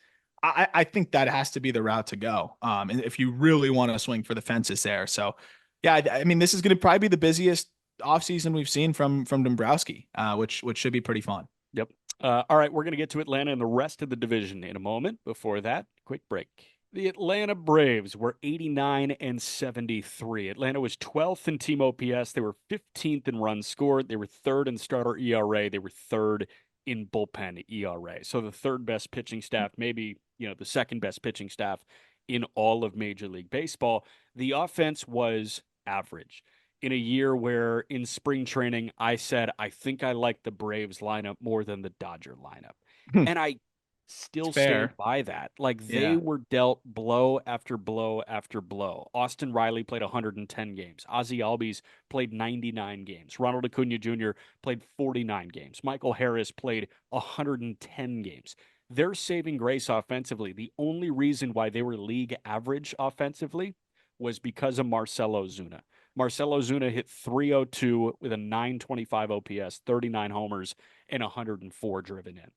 I think that has to be the route to go. And if you really want to swing for the fences there. So yeah, I mean, this is going to probably be the busiest offseason we've seen from Dombrowski, which should be pretty fun. Yep. All right, we're going to get to Atlanta and the rest of the division in a moment. Before that, quick break. The Atlanta Braves were 89 and 73. Atlanta was 12th in team OPS. They were 15th in runs scored. They were third in starter ERA. They were third in bullpen ERA. So the third best pitching staff, maybe, the second best pitching staff in all of Major League Baseball. The offense was average. In a year where in spring training I said I think I like the Braves lineup more than the Dodger lineup. And I It's still stand fair. by that. Like they Yeah. were dealt blow after blow after blow. Austin Riley played 110 games. Ozzie Albies played 99 games. Ronald Acuna Jr. played 49 games. Michael Harris played 110 games. Their saving grace offensively, the only reason why they were league average offensively was because of Marcell Ozuna. Marcell Ozuna hit 302 with a 925 OPS, 39 homers, and 104 driven in.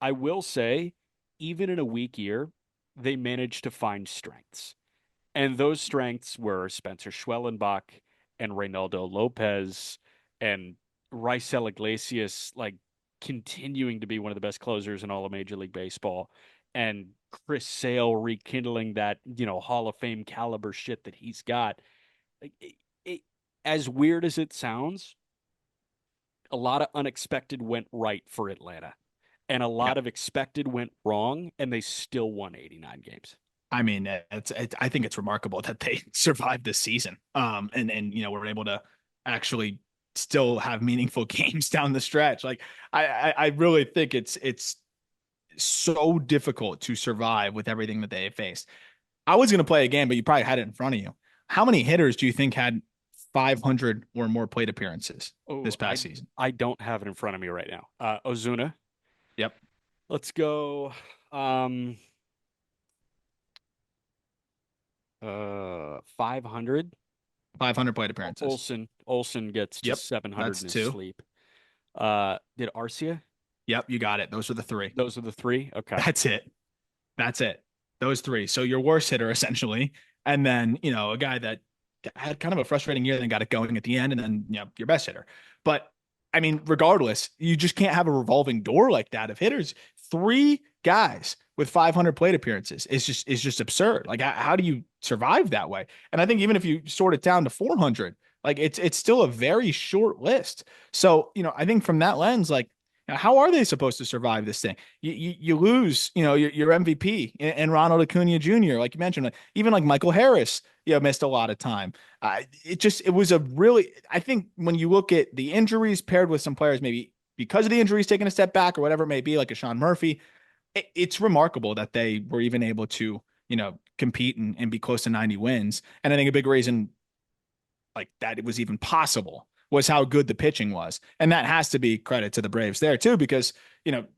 I will say, even in a weak year, they managed to find strengths. And those strengths were Spencer Schwellenbach and Reynaldo Lopez and Raisel Iglesias, like continuing to be one of the best closers in all of Major League Baseball. And Chris Sale rekindling that, Hall of Fame caliber shit that he's got. Like, it, as weird as it sounds, a lot of unexpected went right for Atlanta, and a Yeah. lot of expected went wrong, and they still won 89 games. I mean, I think it's remarkable that they survived this season. And were able to actually still have meaningful games down the stretch. Like I really think it's so difficult to survive with everything that they have faced. I was gonna play a game, but you probably had it in front of you. How many hitters do you think had 500 or more plate appearances Oh, this past season? I don't have it in front of me right now. Ozuna, Yep, let's go. Um, 500. 500 plate appearances. Olson gets to Yep, 700 that's in his two. sleep. Did Arcia? Yep, you got it. Those are the three. Those are the three. Okay. That's it. That's it. Those three. So your worst hitter essentially, and then a guy that had kind of a frustrating year, then got it going at the end, and then your best hitter. But I mean, regardless, you just can't have a revolving door like that of hitters. Three guys with 500 plate appearances is just absurd. Like how do you survive that way? And I think even if you sort it down to 400, like it's still a very short list. So I think from that lens, like how are they supposed to survive this thing? You lose, your MVP and Ronald Acuna Jr. Like you mentioned, like, even like Michael Harris, missed a lot of time. It was a really, I think when you look at the injuries paired with some players, maybe because of the injuries taking a step back or whatever it may be, like a Sean Murphy, it's remarkable that they were even able to, compete and be close to 90 wins. And I think a big reason like that it was even possible was how good the pitching was. And that has to be credit to the Braves there too, because,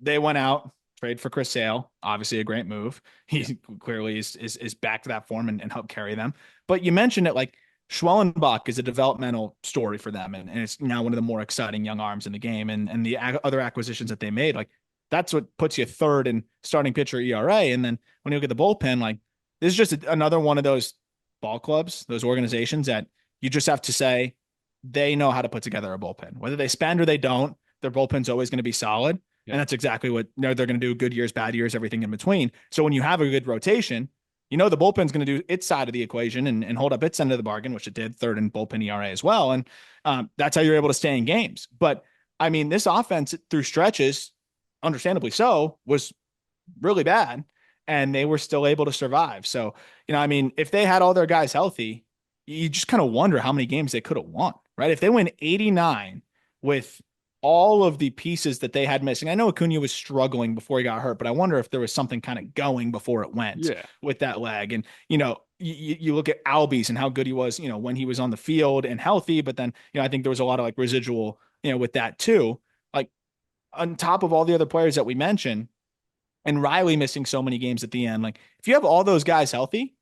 they went out, trade for Chris Sale, obviously a great move. Yeah. He clearly is back to that form and helped carry them. But you mentioned it like Schwellenbach is a developmental story for them. And it's now one of the more exciting young arms in the game. And the other acquisitions that they made, like that's what puts you third in starting pitcher ERA. And then when you look at the bullpen, like this is just another one of those ball clubs, those organizations that you just have to say they know how to put together a bullpen. Whether they spend or they don't, their bullpen's always going to be solid. Yeah. And that's exactly what they're going to do good years, bad years, everything in between. So when you have a good rotation, the bullpen's going to do its side of the equation and hold up its end of the bargain, which it did third in bullpen ERA as well. And that's how you're able to stay in games. But I mean, this offense through stretches, understandably so, was really bad and they were still able to survive. So, I mean, if they had all their guys healthy, you just kind of wonder how many games they could have won, right? If they win 89 with all of the pieces that they had missing. I know Acuna was struggling before he got hurt, but I wonder if there was something kind of going before it went Yeah. with that leg. And, you look at Albies and how good he was, when he was on the field and healthy, but then, I think there was a lot of like residual, with that too. Like on top of all the other players that we mentioned, and Riley missing so many games at the end. Like if you have all those guys healthy,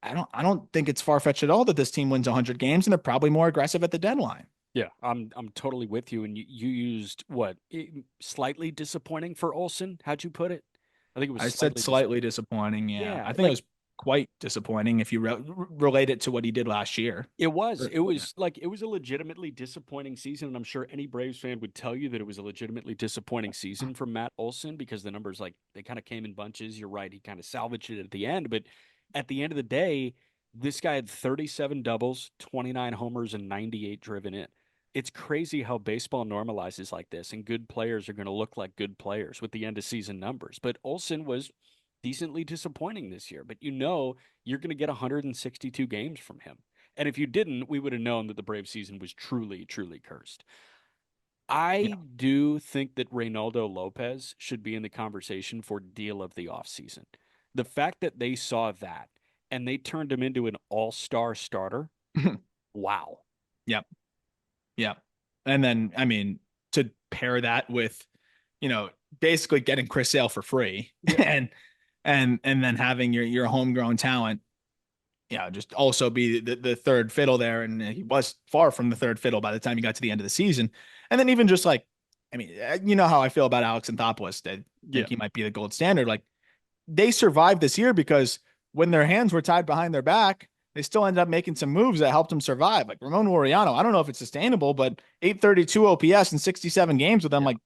I don't think it's far fetched at all that this team wins 100 games and they're probably more aggressive at the deadline. Yeah, I'm totally with you. And you used what, slightly disappointing for Olson? How'd you put it? I think it was I said slightly slightly disappointing. Yeah, Yeah, I think it like was quite disappointing if you relate it to what he did last year. it was. Or- It was like it was a legitimately disappointing season, and I'm sure any Braves fan would tell you that it was a legitimately disappointing season from Matt Olson because the numbers like they kind of came in bunches. You're right, he kind of salvaged it at the end, but at the end of the day, this guy had 37 doubles, 29 homers, and 98 driven in. It's crazy how baseball normalizes like this, and good players are going to look like good players with the end of season numbers. But Olson was decently disappointing this year. But you're going to get 162 games from him. And if you didn't, we would have known that the Brave season was truly, truly cursed. Yeah. I do think that Reynaldo Lopez should be in the conversation for deal of the offseason. The fact that they saw that and they turned him into an all-star starter, wow. Yep. Yep. And then, I mean, to pair that with, you know, basically getting Chris Sale for free Yeah. and then having your homegrown talent, just also be the third fiddle there. And he was far from the third fiddle by the time you got to the end of the season. And then even just like, I mean, you know how I feel about Alex Anthopoulos. I think Yeah. he might be the gold standard. Like they survived this year because when their hands were tied behind their back, they still ended up making some moves that helped them survive. Like Ramon Laureano, I don't know if it's sustainable, but 832 OPS in 67 games with them, Yeah. like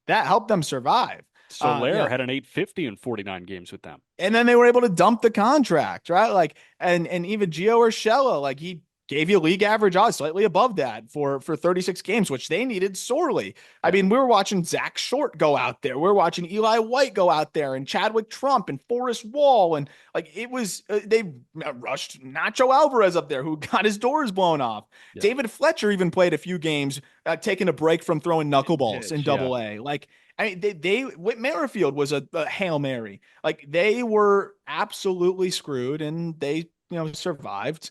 that helped them survive. Soler had an 850 in 49 games with them. And then they were able to dump the contract, right? Like, and even Gio Urshela, like he gave you league average odds slightly above that for 36 games, which they needed sorely. I Yeah. mean, we were watching Zach Short go out there. We are watching Eli White go out there and Chadwick Trump and Forrest Wall. And like it was, they rushed Nacho Alvarez up there who got his doors blown off. Yeah. David Fletcher even played a few games, taking a break from throwing knuckleballs in Pitch. Yeah. double A. Like, I mean, Whit Merrifield was a Hail Mary. Like they were absolutely screwed and they, survived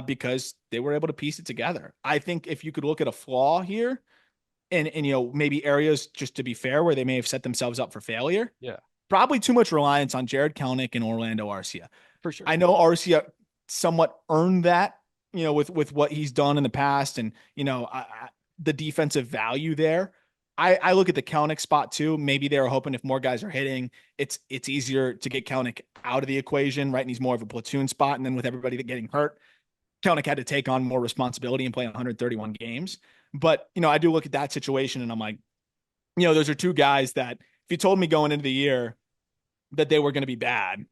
because they were able to piece it together. I think if you could look at a flaw here and maybe areas just to be fair where they may have set themselves up for failure, Yeah. probably too much reliance on Jared Kelnick and Orlando Arcia. For sure. I know Arcia somewhat earned that, with what he's done in the past and, the defensive value there. I look at the Kelnick spot too. Maybe they were hoping if more guys are hitting, it's easier to get Kelnick out of the equation, right? And he's more of a platoon spot. And then with everybody getting hurt, Kelnick had to take on more responsibility and play 131 games. But, I do look at that situation and I'm like, those are two guys that if you told me going into the year that they were going to be bad,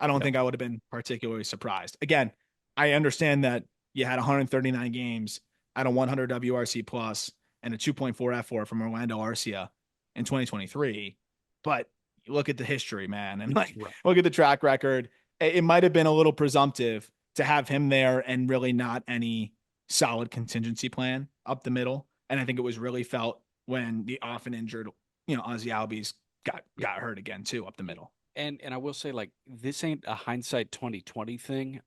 I don't Yep. think I would have been particularly surprised. Again, I understand that you had 139 games at a 100 WRC plus and a 2.4 F4 from Orlando Arcia in 2023, but you look at the history, man, and like Right. look at the track record. It might have been a little presumptive to have him there and really not any solid contingency plan up the middle. And I think it was really felt when the often injured, Ozzy Albies Yeah. got hurt again too up the middle. And I will say, like, this ain't a hindsight 2020 thing.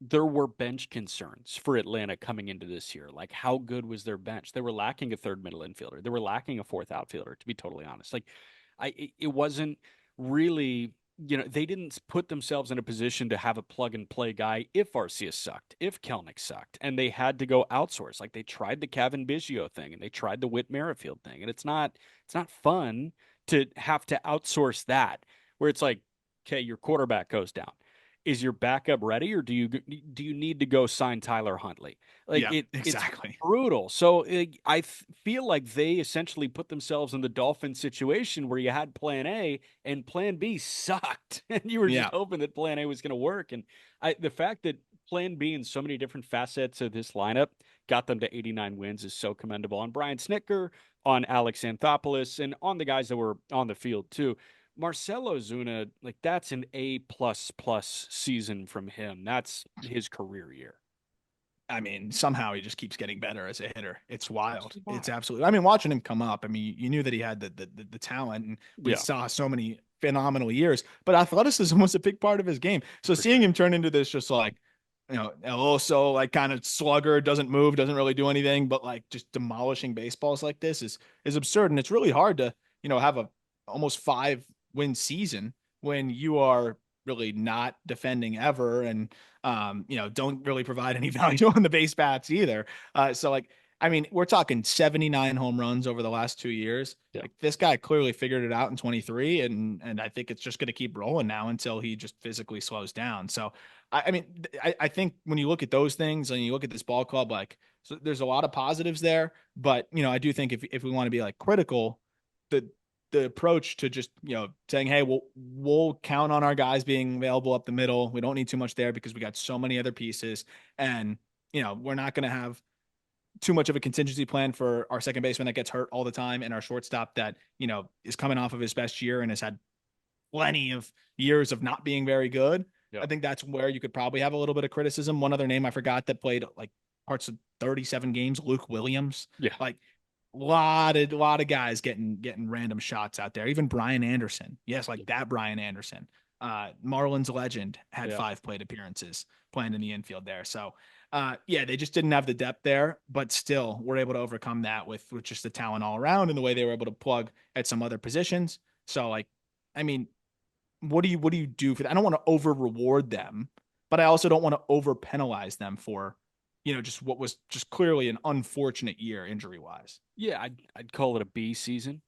There were bench concerns for Atlanta coming into this year. Like, how good was their bench? They were lacking a third middle infielder. They were lacking a fourth outfielder, to be totally honest. Like, it wasn't really, they didn't put themselves in a position to have a plug and play guy if Arcia sucked, if Kelnick sucked, and they had to go outsource. Like, they tried the Kevin Biggio thing and they tried the Whit Merrifield thing, and it's not fun to have to outsource that where it's like, okay, your quarterback goes down. Is your backup ready, or do you need to go sign Tyler Huntley? Like Yeah, it's exactly. brutal. So I feel like they essentially put themselves in the Dolphin situation where you had Plan A and Plan B sucked, and you were just Yeah. hoping that Plan A was going to work. And the fact that Plan B in so many different facets of this lineup got them to 89 wins is so commendable on Brian Snitker, on Alex Anthopoulos, and on the guys that were on the field too. Marcelo Zuna, like that's an A plus plus season from him. That's his career year. I mean, somehow he just keeps getting better as a hitter. It's wild. Absolutely It's wild. absolutely. I mean, watching him come up. I mean, you knew that he had the talent, and we Yeah, saw so many phenomenal years. But athleticism was a big part of his game. So for seeing sure. him turn into this, just like also like kind of slugger, doesn't move, doesn't really do anything, but like just demolishing baseballs like this is absurd, and it's really hard to have a almost 5-win season when you are really not defending ever and don't really provide any value on the base bats either. So like, I mean, we're talking 79 home runs over the last 2 years. Yeah, Like this guy clearly figured it out in 23, and I think it's just going to keep rolling now until he just physically slows down. So I mean, I think when you look at those things and you look at this ball club, like so there's a lot of positives there, but I do think if we want to be like critical, the the approach to just saying, hey, we'll count on our guys being available up the middle. We don't need too much there because we got so many other pieces, and we're not going to have too much of a contingency plan for our second baseman that gets hurt all the time and our shortstop that, is coming off of his best year and has had plenty of years of not being very good. I Yep. think that's where you could probably have a little bit of criticism. One other name I forgot that played like parts of 37 games, Luke Williams. Yeah. Like lot of guys getting random shots out there. Even Brian Anderson. Yes, like Yeah. that Brian Anderson. Marlins legend had Yeah. 5 plate appearances playing in the infield there. So yeah, they just didn't have the depth there, but still were able to overcome that with just the talent all around and the way they were able to plug at some other positions. So like, I mean, what do you do for that? I don't want to over reward them, but I also don't want to over penalize them for, just what was just clearly an unfortunate year injury wise. Yeah, I'd call it a B season.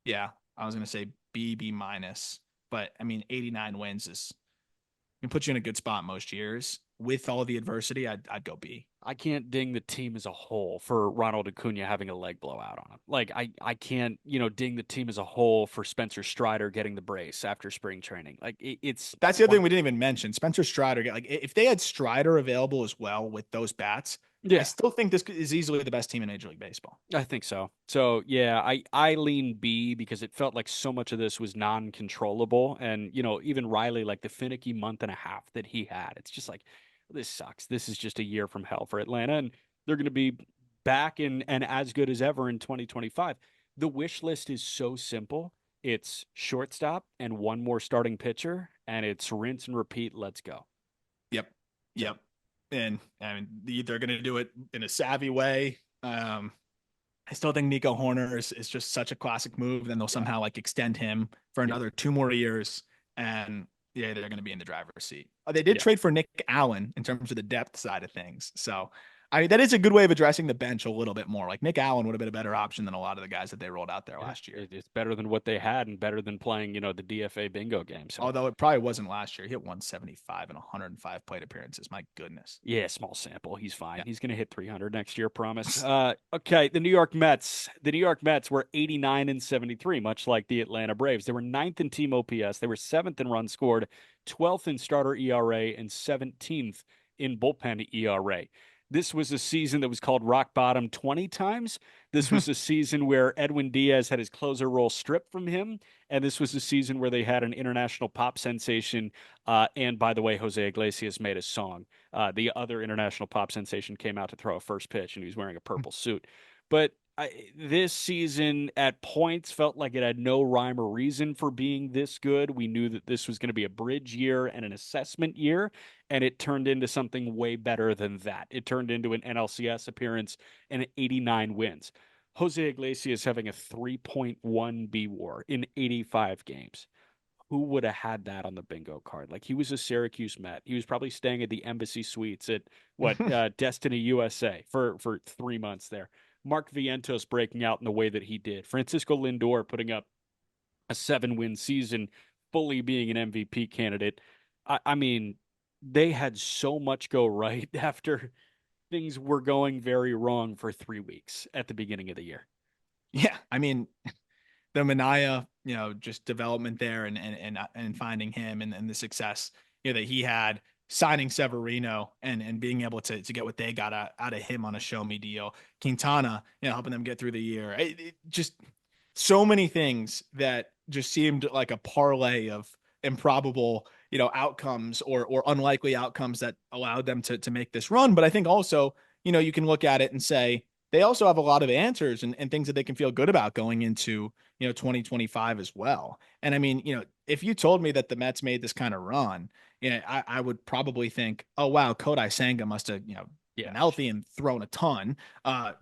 Yeah, I was gonna say B minus, but I mean 89 wins is can put you in a good spot most years. With all the adversity, I'd go B. I can't ding the team as a whole for Ronald Acuna having a leg blowout on him. Like I can't, ding the team as a whole for Spencer Strider getting the brace after spring training. Like it's That's the other thing one. we didn't even mention. Spencer Strider, like if they had Strider available as well with those bats, I Yeah, still think this is easily the best team in Major League Baseball. I think so. So yeah, I lean B because it felt like so much of this was non-controllable, and even Riley, like the finicky month and a half that he had, it's just like this sucks. This is just a year from hell for Atlanta, and they're going to be back and as good as ever in 2025. The wish list is so simple. It's shortstop and one more starting pitcher, and it's rinse and repeat. Let's go. Yep. So Yep. And I mean, they're going to do it in a savvy way. I still think Nico Horner is just such a classic move. Then they'll yeah, somehow like extend him for yeah, another 2 more years. And yeah, they're going to be in the driver's seat. They did yeah. trade for Nick Allen in terms of the depth side of things. So, I mean, that is a good way of addressing the bench a little bit more. Like Nick Allen would have been a better option than a lot of the guys that they rolled out there Yeah, last year. it's better than what they had and better than playing, the DFA bingo game. So, Although it probably wasn't last year. He hit 175 and 105 plate appearances. My goodness. yeah, small sample. He's fine. Yeah. He's going to hit 300 next year, promise. Okay, the New York Mets. The New York Mets were 89 and 73, much like the Atlanta Braves. They were ninth in team OPS. They were seventh in runs scored, 12th in starter ERA, and 17th in bullpen ERA. This was a season that was called rock bottom 20 times. This was a season where Edwin Diaz had his closer role stripped from him. And this was a season where they had an international pop sensation. And by the way, Jose Iglesias made a song. The other international pop sensation came out to throw a first pitch, and he was wearing a purple suit. But this season, at points, felt like it had no rhyme or reason for being this good. We knew that this was going to be a bridge year and an assessment year, and it turned into something way better than that. It turned into an NLCS appearance and 89 wins. Jose Iglesias having a 3.1 B war in 85 games. Who would have had that on the bingo card? Like he was a Syracuse Met. He was probably staying at the Embassy Suites at Destiny USA for 3 months there. Mark Vientos breaking out in the way that he did. Francisco Lindor putting up a 7-win season, fully being an MVP candidate. I mean, they had so much go right after things were going very wrong for 3 weeks at the beginning of the year. Yeah. I mean, the Mania, just development there and finding him and the success, that he had signing Severino and being able to get what they got out of him on a show me deal. Quintana, helping them get through the year. It just so many things that just seemed like a parlay of improbable, outcomes or unlikely outcomes that allowed them to make this run. But I think also, you can look at it and say they also have a lot of answers and things that they can feel good about going into 2025 as well. And I mean, if you told me that the Mets made this kind of run, I would probably think, oh wow, Kodai Senga must have, been Yeah. healthy and thrown a ton.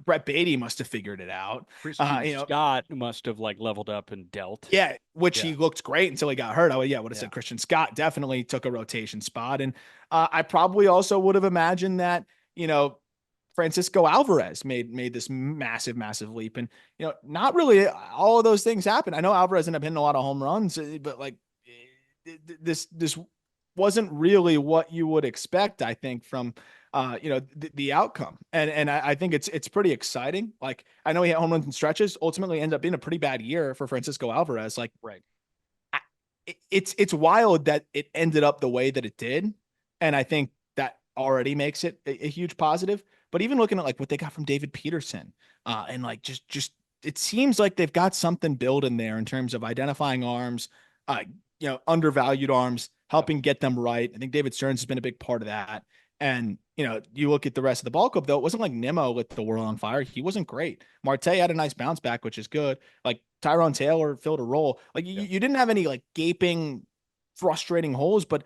Brett Beatty must have figured it out. Christian You know, Scott must have like leveled up and dealt. yeah, which Yeah. he looked great until he got hurt. Would have Yeah. said Christian Scott definitely took a rotation spot. And I probably also would have imagined that, Francisco Alvarez made this massive leap. And, not really all of those things happen. I know Alvarez ended up hitting a lot of home runs, but like this wasn't really what you would expect, I think, from the outcome. And I think it's pretty exciting. Like I know he had home runs and stretches, ultimately ended up being a pretty bad year for Francisco Alvarez. Like Right. it's wild that it ended up the way that it did. And I think that already makes it a huge positive. But even looking at like what they got from David Peterson, and like just it seems like they've got something built in there in terms of identifying arms, uh, undervalued arms, Yep. helping get them right. I think David Stearns has been a big part of that. And you look at the rest of the ball club, though, it wasn't like Nimmo lit the world on fire. He wasn't great. Marte had a nice bounce back, which is good. Like Tyrone Taylor filled a role. Like Yeah. you didn't have any like gaping, frustrating holes. But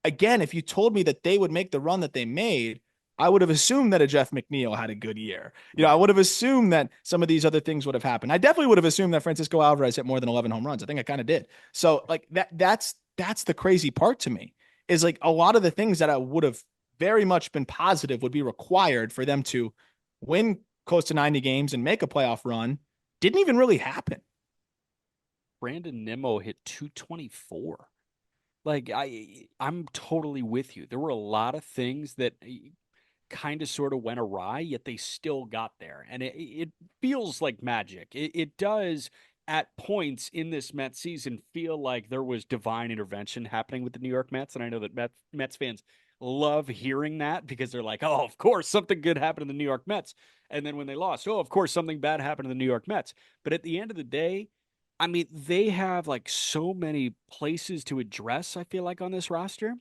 again, if you told me that they would make the run that they made, I would have assumed that a Jeff McNeil had a good year. I Right. would have assumed that some of these other things would have happened. I definitely would have assumed that Francisco Alvarez hit more than 11 home runs. I think I kind of did. So like that's the crazy part to me is like a lot of the things that I would have very much been positive would be required for them to win close to 90 games and make a playoff run didn't even really happen. Brandon Nimmo hit 224. Like I'm totally with you. There were a lot of things that kind of sort of went awry, yet they still got there. And it feels like magic. It does at points in this Mets season feel like there was divine intervention happening with the New York Mets. And I know that Mets fans love hearing that because they're like, oh, of course, something good happened to the New York Mets. And then when they lost, oh, of course, something bad happened to the New York Mets. But at the end of the day, I mean, they have like so many places to address, I feel like, on this roster,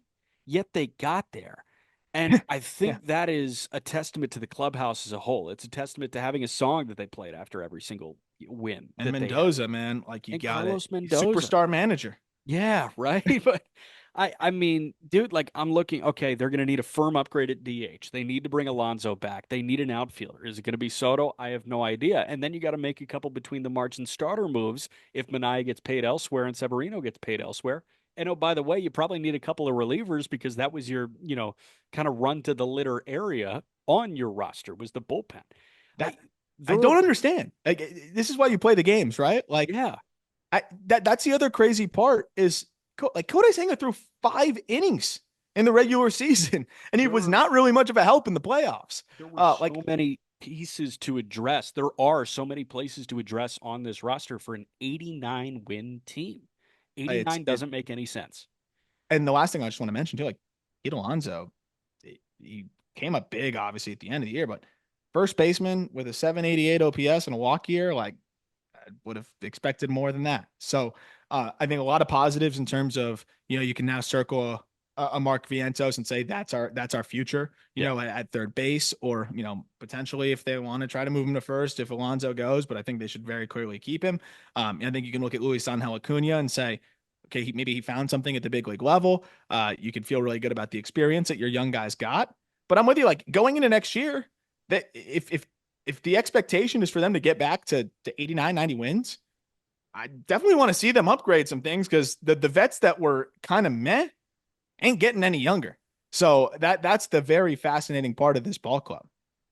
yet they got there. And I Yeah. think that is a testament to the clubhouse as a whole. It's a testament to having a song that they played after every single win And that they had. Mendoza, man, like you And got it. Carlos Mendoza. Superstar manager. Yeah, right. But I mean, dude, like I'm looking, okay, they're gonna need a firm upgrade at DH. They need to bring Alonso back. They need an outfielder. Is it gonna be Soto? I have no idea. And then you got to make a couple between the margin starter moves if Mania gets paid elsewhere and Severino gets paid elsewhere. And oh, by the way, you probably need a couple of relievers because that was your, kind of run to the litter area on your roster was the bullpen. I That I there are don't understand. Like this is why you play the games, right? Like yeah, that's the other crazy part is like Kodai Senga threw 5 innings in the regular season, and he was there not really much of a help in the playoffs. there were so Like many pieces to address. There are so many places to address on this roster for an 89 win team. it's 89 it, doesn't make any sense. and the last thing I just want to mention too, like Pete Alonso, he came up big obviously at the end of the year, but first baseman with a 788 OPS and a walk year, like I would have expected more than that. So I think a lot of positives in terms of you can now circle a Mark Vientos and say that's our future. Yeah. At third base, or potentially if they want to try to move him to first if Alonso goes, but I think they should very clearly keep him. I think you can look at Luis Angel Acuna and say, okay, maybe he found something at the big league level. You can feel really good about the experience that your young guys got. But I'm with you, like going into next year, that if the expectation is for them to get back to 89, 90 wins, I definitely want to see them upgrade some things because the vets that were kind of meh ain't getting any younger. So that's the very fascinating part of this ball club.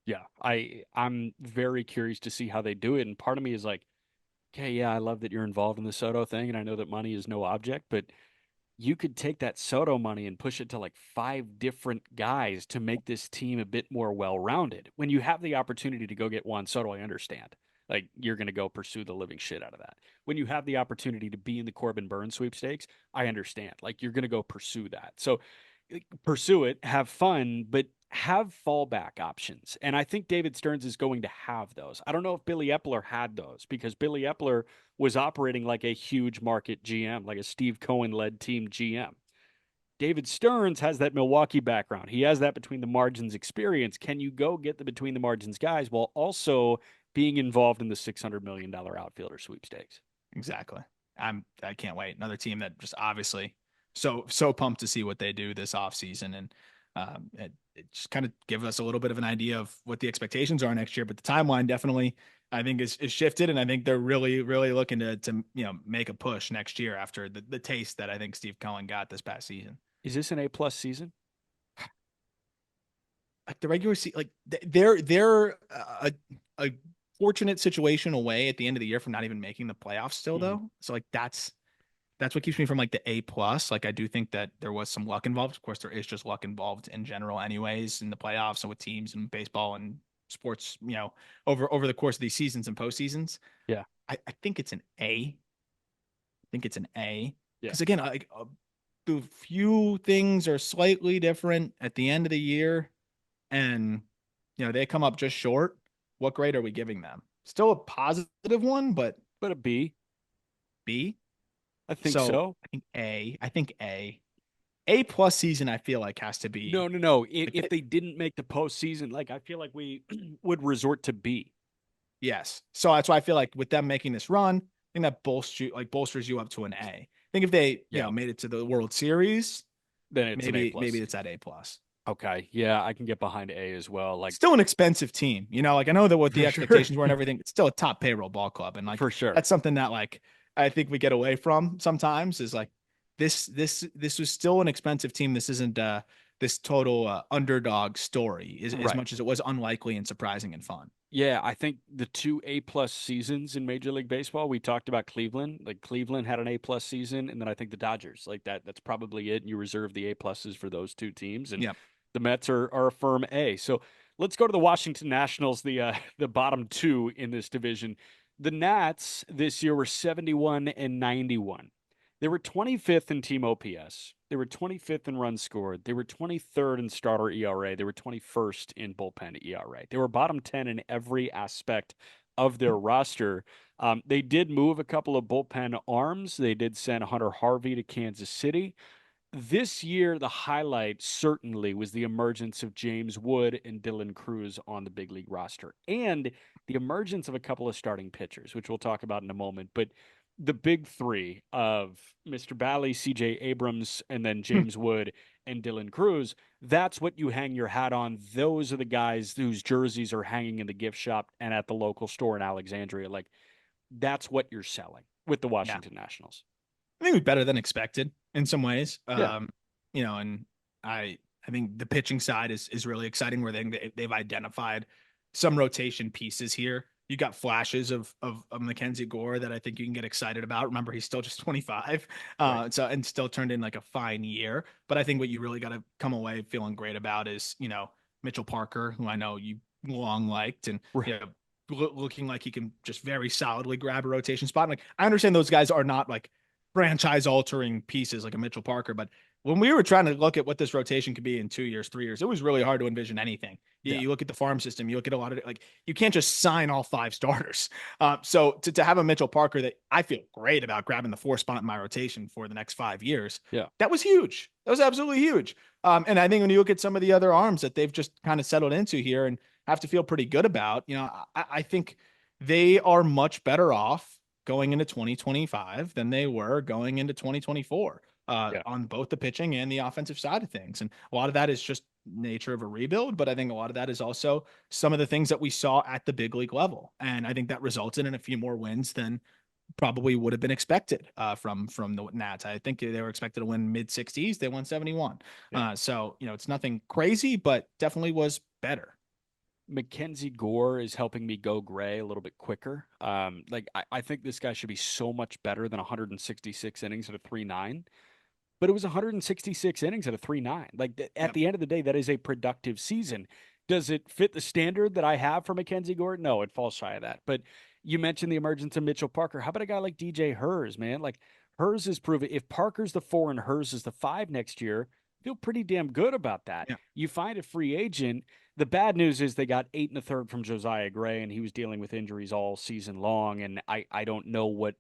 Yeah. I'm very curious to see how they do it. And part of me is like, okay, yeah, I love that you're involved in the Soto thing, and I know that money is no object, but you could take that Soto money and push it to like five different guys to make this team a bit more well rounded. When you have the opportunity to go get Juan Soto, I understand. Like you're going to go pursue the living shit out of that. When you have the opportunity to be in the Corbin Burns sweepstakes, I understand. Like you're going to go pursue that. So pursue it, have fun, but have fallback options. And I think David Stearns is going to have those. I don't know if Billy Epler had those because Billy Epler was operating like a huge market GM, like a Steve Cohen led team GM. David Stearns has that Milwaukee background. He has that between the margins experience. Can you go get the between the margins guys while also being involved in the $600 million outfielder sweepstakes? Exactly. I can't wait. Another team that just obviously so pumped to see what they do this offseason. And it just kind of gives us a little bit of an idea of what the expectations are next year. But the timeline definitely I think is shifted, and I think they're really looking to make a push next year after the taste that I think Steve Cohen got this past season. Is this an A+ season? Like the regular season, like they're a fortunate situation away at the end of the year from not even making the playoffs still Mm-hmm. though. So like that's what keeps me from like the A+. Like I do think that there was some luck involved. Of course, there is just luck involved in general, anyways, in the playoffs and with teams and baseball and sports. Over the course of these seasons and postseasons. Yeah. I think it's an A. I think it's an A Yeah. because again, like the few things are slightly different at the end of the year, and they come up just short. What grade are we giving them? Still a positive one, but But a B, B. I think So so. I think A. I think A. A plus season, I feel like has to No, be no, no. like If they didn't make the postseason, like I feel like we would resort to B. yes. So that's why I feel like with them making this run, I think that bolsters you up to an A. I think if they, Yeah. made it to the World Series, Then it's an A maybe plus. it's at A plus. Okay. Yeah, I can get behind A as well. Like Still an expensive team. Like I know that what for the sure. expectations were and everything, it's still a top payroll ball club. And like For sure. that's something that like I think we get away from sometimes is like this was still an expensive team. This isn't this total underdog story as Right. much as it was unlikely and surprising and fun. Yeah, I think the two A plus seasons in Major League Baseball, we talked about Cleveland. Like Cleveland had an A plus season, and then I think the Dodgers. Like that's probably it. And you reserve the A pluses for those two teams. And Yeah. the Mets are a firm A. So let's go to the Washington Nationals, the the bottom two in this division. The Nats this year were 71 and 91. They were 25th in team OPS. They were 25th in runs scored. They were 23rd in starter ERA. They were 21st in bullpen ERA. They were bottom 10 in every aspect of their roster. They did move a couple of bullpen arms. They did send Hunter Harvey to Kansas City. This year, the highlight certainly was the emergence of James Wood and Dylan Cruz on the big league roster, and the emergence of a couple of starting pitchers, which we'll talk about in a moment. But the big three of Mr. Bally, CJ Abrams, and then James Wood and Dylan Cruz, that's what you hang your hat on. Those are the guys whose jerseys are hanging in the gift shop and at the local store in Alexandria. Like, that's what you're selling with the Yeah. Washington Nationals. I think it was better than expected in some ways. Yeah. And I think the pitching side is really exciting where they've identified some rotation pieces here. You got flashes of Mackenzie Gore that I think you can get excited about. Remember, he's still just 25, Right. and still turned in like a fine year. But I think what you really got to come away feeling great about is Mitchell Parker, who I know you long liked, and Right. looking like he can just very solidly grab a rotation spot. Like I understand those guys are not like franchise altering pieces like a Mitchell Parker. But when we were trying to look at what this rotation could be in 2 years, 3 years, it was really hard to envision anything. You, Yeah. you look at the farm system, you look at a lot of like, you can't just sign all five starters. So to have a Mitchell Parker that I feel great about grabbing the four spot in my rotation for the next 5 years, Yeah. that was huge. That was absolutely huge. And I think when you look at some of the other arms that they've just kind of settled into here and have to feel pretty good about, I think they are much better off going into 2025 than they were going into 2024 Yeah. on both the pitching and the offensive side of things. And a lot of that is just nature of a rebuild, but I think a lot of that is also some of the things that we saw at the big league level. And I think that resulted in a few more wins than probably would have been expected from the Nats. I think they were expected to win mid 60s. They won 71. Yeah. So it's nothing crazy, but definitely was better. Mackenzie Gore is helping me go gray a little bit quicker. Like I think this guy should be so much better than 166 innings at a 3.9, but it was 166 innings at a 3.9. Like at Yep. the end of the day, that is a productive season. Does it fit the standard that I have for Mackenzie Gore? No, it falls shy of that. But you mentioned the emergence of Mitchell Parker. How about a guy like DJ Hers, man? Like Hers is proven if Parker's the four and Hers is the five next year, feel pretty damn good about that. Yeah. You find a free agent. The bad news is they got 8 1/3 from Josiah Gray, and he was dealing with injuries all season long. And I don't know what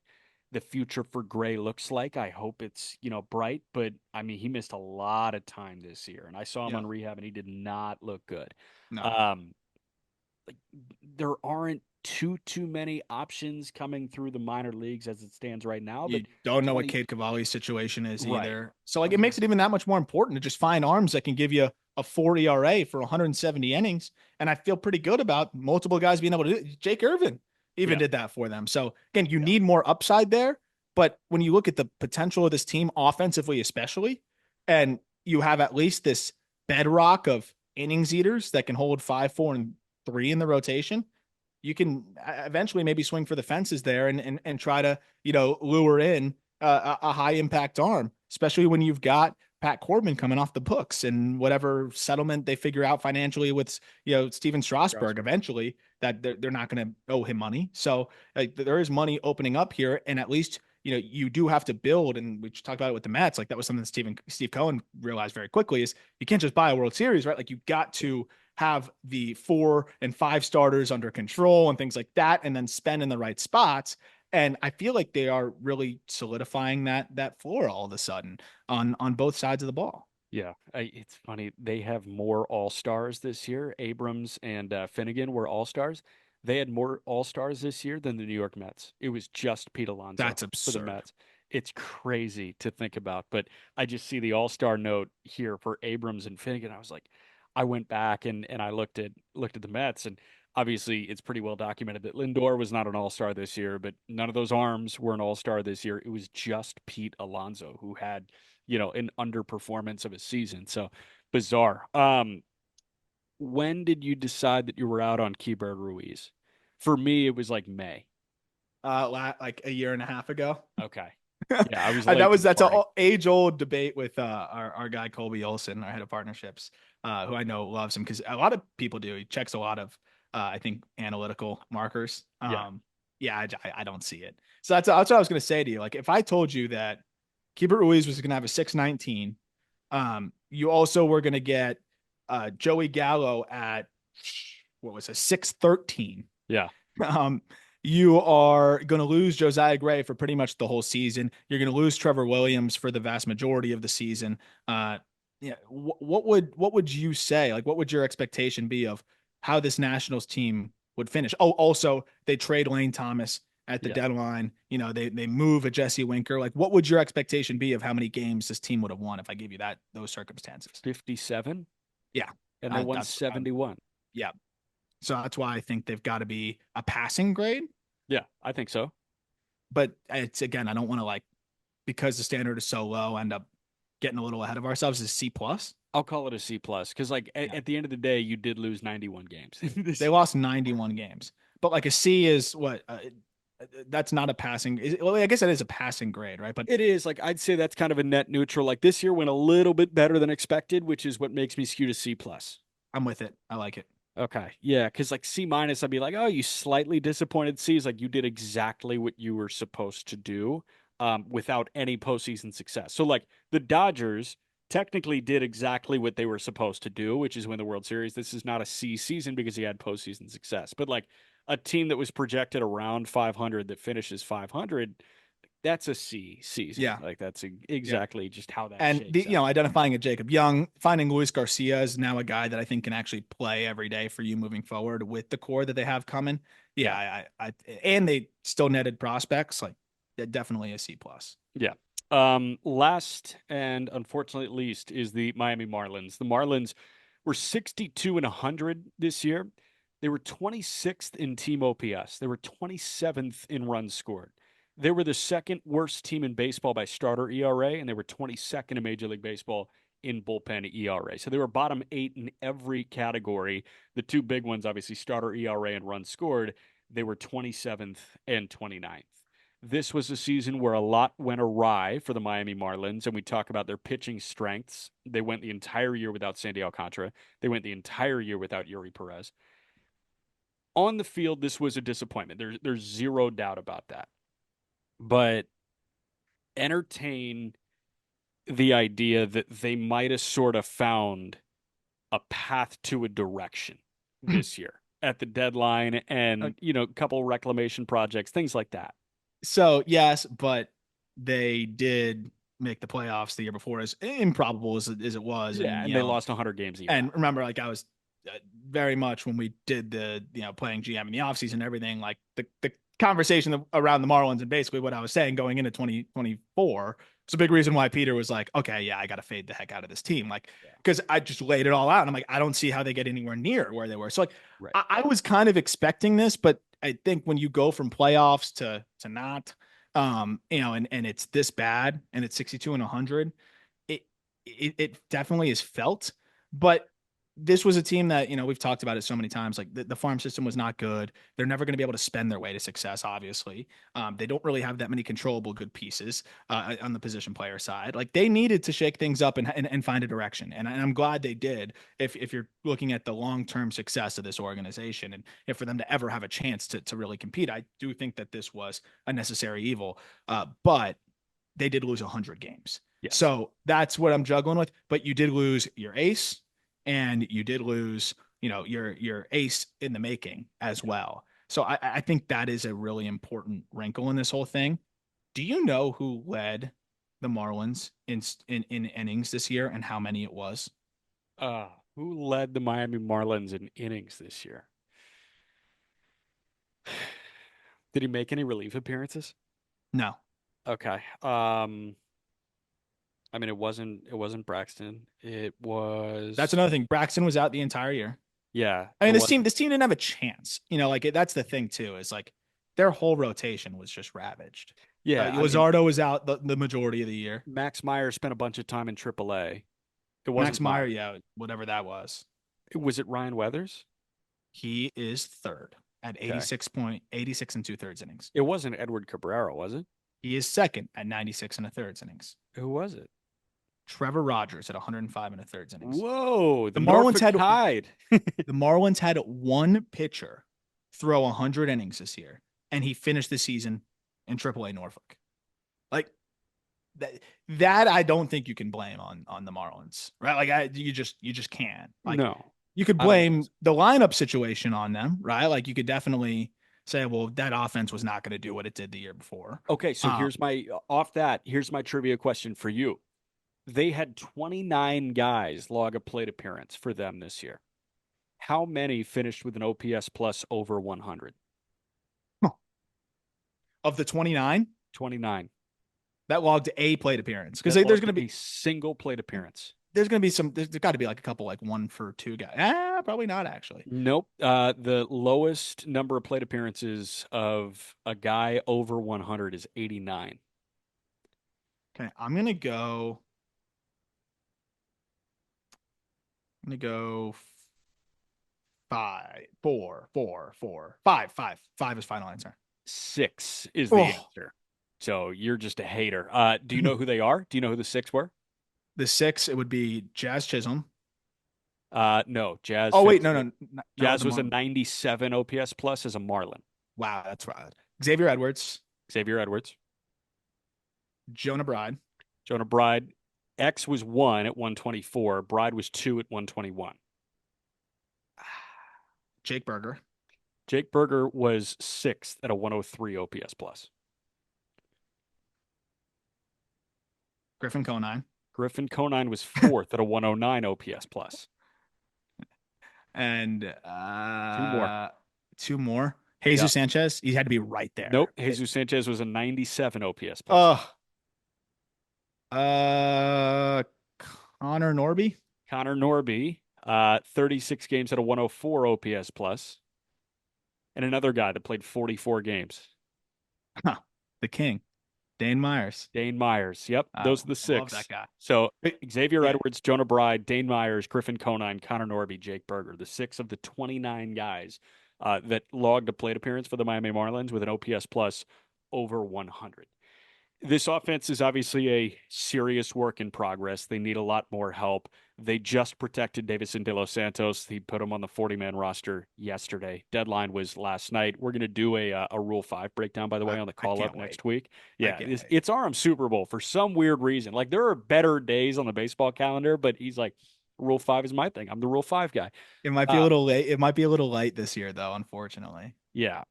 the future for Gray looks like. I hope it's, bright, but I mean, he missed a lot of time this year, and I saw him Yeah. on rehab, and he did not look good. No. Um, like there aren't too many options coming through the minor leagues as it stands right now, You but don't know what 20 Cade Cavalli's situation is right. either. So like I it was gonna makes it say, even that much more important to just find arms that can give you a 4 ERA for 170 innings. And I feel pretty good about multiple guys being able to do it. Jake Irvin even yeah, did that for them. So again, you yeah, need more upside there. But when you look at the potential of this team offensively, especially, and you have at least this bedrock of innings eaters that can hold 5, 4, and 3 in the rotation, you can eventually maybe swing for the fences there and try to lure in a high impact arm, especially when you've got Pat Corbin coming off the books and whatever settlement they figure out financially with Steven Strasburg Strasburg. eventually that they're not going to owe him money. So there is money opening up here, and at least you do have to build. And we just talked about it with the Mets. Like that was something that Steve Cohen realized very quickly is you can't just buy a World Series, right? Like you got to have the 4 and 5 starters under control and things like that, and then spend in the right spots. And I feel like they are really solidifying that floor all of a sudden on both sides of the ball. Yeah, it's funny. They have more All Stars this year. Abrams and Finnegan were All Stars. They had more All Stars this year than the New York Mets. It was just Pete Alonso That's for the absurd. Mets. It's crazy to think about, but I just see the All Star note here for Abrams and Finnegan. I was like, I went back and I looked at the Mets, and obviously it's pretty well documented that Lindor was not an All Star this year, but none of those arms were an All Star this year. It was just Pete Alonso who had an underperformance of a season. So bizarre. When did you decide that you were out on Keibert Ruiz? For me, it was like May. Like a year and a half ago. Okay. Yeah, I was That late to was the that's an party. age old debate with our guy Colby Olson, our head of partnerships, who I know loves him because a lot of people do. He checks a lot of I think analytical markers. Yeah. Yeah, I don't see it. So that's what I was going to say to you. Like if I told you that Keibert Ruiz was going to have a 619, you also were going to get Joey Gallo at what was a 613. Yeah. Um, you are going to lose Josiah Gray for pretty much the whole season. You're going to lose Trevor Williams for the vast majority of the season. Yeah, what would you say? Like, what would your expectation be of how this Nationals team would finish? Oh, also they trade Lane Thomas at the Yeah. deadline. They move a Jesse Winker. Like, what would your expectation be of how many games this team would have won if I gave you those circumstances? 57 Yeah, and they won that's 71. yeah. So that's why I think they've got to be a passing grade. Yeah, I think so. But it's again, I don't want to like because the standard is so low, end up getting a little ahead of ourselves. Is C plus? I'll call it a C plus because, like, Yeah, at the end of the day, you did lose 91 games this they year. lost 91 games, but like a C is what? That's not a passing. Well, I guess it is a passing grade, right? But It is like I'd say that's kind of a net neutral. Like this year went a little bit better than expected, which is what makes me skew to C plus. I'm with it. I like it. Okay. Yeah. Cause like C minus, I'd be like, oh, you slightly disappointed. C is like you did exactly what you were supposed to do without any postseason success. So like the Dodgers technically did exactly what they were supposed to do, which is win the World Series. This is not a C season because he had postseason success. But like a team that was projected around 500 that finishes 500, that's a C season. Yeah, Like that's yeah. exactly just how that And shakes out. identifying a Jacob Young, finding Luis Garcia is now a guy that I think can actually play every day for you moving forward with the core that they have coming. Yeah, Yeah. and they still netted prospects like definitely a C plus. Yeah. Last and unfortunately least is the Miami Marlins. The Marlins were 62 and 100 this year. They were 26th in team OPS. They were 27th in runs scored. They were the second worst team in baseball by starter ERA, and they were 22nd in Major League Baseball in bullpen ERA. So they were bottom 8 in every category. The two big ones, obviously, starter ERA and runs scored. They were 27th and 29th. This was a season where a lot went awry for the Miami Marlins, and we talk about their pitching strengths. They went the entire year without Sandy Alcantara. They went the entire year without Yuri Perez. On the field, this was a disappointment. There's zero doubt about that. But entertain the idea that they might have sort of found a path to a direction this year at the deadline and, a couple reclamation projects, things like that. So yes, but they did make the playoffs the year before, as improbable as it was, Yeah, and and they lost 100 games a year and after. remember, like I was very much when we did the playing GM in the offseason and everything, like the conversation around the Marlins and basically what I was saying going into 2024. It's a big reason why Peter was like, okay, yeah, I got to fade the heck out of this team, like Yeah, because I just laid it all out, and I'm like, I don't see how they get anywhere near where they were. So like, right. I was kind of expecting this, but I think when you go from playoffs to not, and it's this bad, and it's 62 and 100, it it definitely is felt. But this was a team that we've talked about it so many times. Like the farm system was not good. They're never going to be able to spend their way to success. Obviously, they don't really have that many controllable good pieces on the position player side. Like they needed to shake things up and find a direction. And I'm glad they did. If you're looking at the long term success of this organization, and if for them to ever have a chance to really compete, I do think that this was a necessary evil. But they did lose 100 games. Yes. So that's what I'm juggling with. But you did lose your ace and you did lose your ace in the making as well. So I think that is a really important wrinkle in this whole thing. Do you know who led the Marlins in innings this year and how many it was? Who led the Miami Marlins in innings this year? Did he make any relief appearances? No. Okay. I mean, it wasn't Braxton. It That's was another thing. Braxton was out the entire year. yeah. I It mean, this was team this team didn't have a chance. That's the thing too. Is like their whole rotation was just ravaged. yeah. I mean, Luzardo was out the majority of the year. Max Meyer spent a bunch of time in AAA. It Max wasn't Meyer, Meyer. yeah, whatever that was. Was it Ryan Weathers? He is third at Okay. 86 and 2/3 innings. It wasn't Edward Cabrera, was it? He is second at 96 and a third innings. Who was it? Trevor Rogers at 105 and a third innings. Whoa, the The Marlins Norfolk had Tide. the Marlins had one pitcher throw 100 innings this year, and he finished the season in AAA Norfolk. Like that, that I don't think you can blame on the Marlins, right? You just can't. Like No, you could I don't think blame so. the lineup situation on them, right? Like you could definitely say, well, that offense was not going to do what it did the year before. Okay, so Um, here's my off that. Here's my trivia question for you. They had 29 guys log a plate appearance for them this year. How many finished with an OPS plus over 100? of the 29 29. that logged a plate appearance, because That there's logged going to be a single plate appearance. there's got to be like a couple, like one for two guys. Probably not actually. Nope. The lowest number of plate appearances of a guy over 100 is 89. Okay, I'm gonna go five, four, five is final answer. Six is the Oh, answer. So you're just a hater. Do you know who they are? Do you know who the six were? the six, it would be Jazz Chisholm. No, Jazz Oh wait, finished no, with no, not with Jazz the was a Marlins. 97 OPS plus as a Marlin. Wow, that's right. Xavier Edwards, Xavier Edwards, Jonah Bride, Jonah Bride. X was one at 124. Bride was two at 121. Jake Berger, Jake Berger was sixth at a 103 OPS plus. Griffin Conine, Griffin Conine was fourth at a 109 OPS plus. and Two more. two more. Yeah. Jesus Sanchez, he had to be right there. Nope. Jesus Sanchez was a 97 OPS plus. Oh, uh, Connor Norby, Connor Norby, 36 games at a 104 OPS plus, and another guy that played 44 games. huh, the King, Dane Myers. Dane Myers. Yep, I those are the love that six. guy. So Xavier Yeah, Edwards, Jonah Bride, Dane Myers, Griffin Conine, Connor Norby, Jake Berger, the six of the 29 guys that logged a plate appearance for the Miami Marlins with an OPS plus over 100. This offense is obviously a serious work in progress. They need a lot more help. They just protected Davison De Los Santos. He put him on the 40-man roster yesterday. Deadline was last night. We're going to do a Rule 5 breakdown, by the way, on the I call up can't wait. next week. I Yeah, can't wait. it's Arm Super Bowl for some weird reason. Like, there are better days on the baseball calendar, but he's like, Rule 5 is my thing. I'm the Rule 5 guy. It might be a Uh, little late. It might be a little light this year, though, unfortunately. yeah,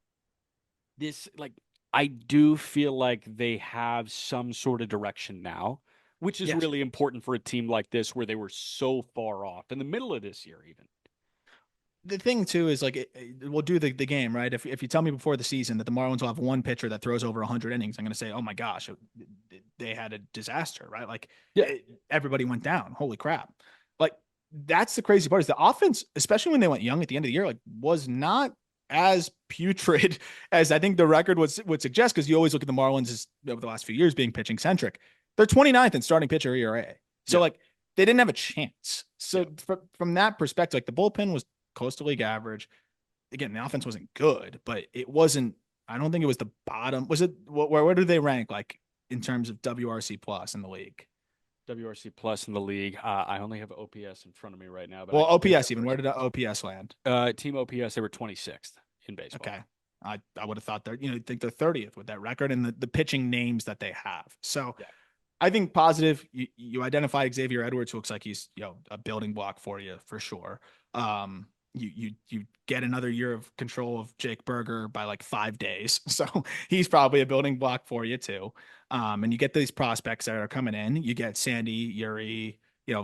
like I do feel like they have some sort of direction now, which is Yes. really important for a team like this where they were so far off in the middle of this year even. The thing too is like we'll do the game right. If you tell me before the season that the Marlins will have one pitcher that throws over 100 innings, I'm going to say, oh my gosh, they had a disaster, right? Like Yeah. everybody went down. Holy crap! Like that's the crazy part is the offense, especially when they went young at the end of the year, like was not as putrid as I think the record would suggest. Because you always look at the Marlins as over the last few years being pitching centric. They're 29th in starting pitcher ERA, so Yeah. like they didn't have a chance. Yeah. So from that perspective, like the bullpen was close to league average. Again, the offense wasn't good, but it wasn't. I don't think it was the bottom. Was it? Where do they rank like in terms of WRC plus in the league? WRC plus in the league. I only have OPS in front of me right now, but I Well, can give you OPS a even. Where breakdown. did OPS land? Team OPS, they were 26th in baseball. Okay. I would have thought they're, think they're 30th with that record and the pitching names that they have. So Yeah. I think positive. You identify Xavier Edwards, who looks like he's, a building block for you for sure. you get another year of control of Jake Berger by like 5 days. So he's probably a building block for you too. And you get these prospects that are coming in. You get Sandy, Yuri,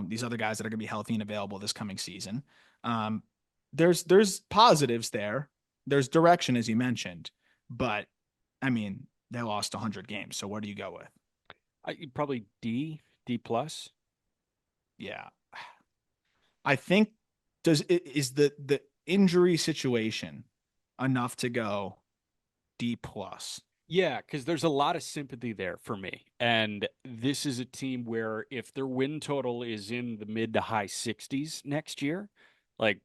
these other guys that are going to be healthy and available this coming season. Um, there's positives there. There's direction, as you mentioned, but I mean, they lost 100 games. So where do you go with? Probably D plus. Yeah, I think is the injury situation enough to go D plus? Yeah, because there's a lot of sympathy there for me. And this is a team where if their win total is in the mid to high 60s next year, like,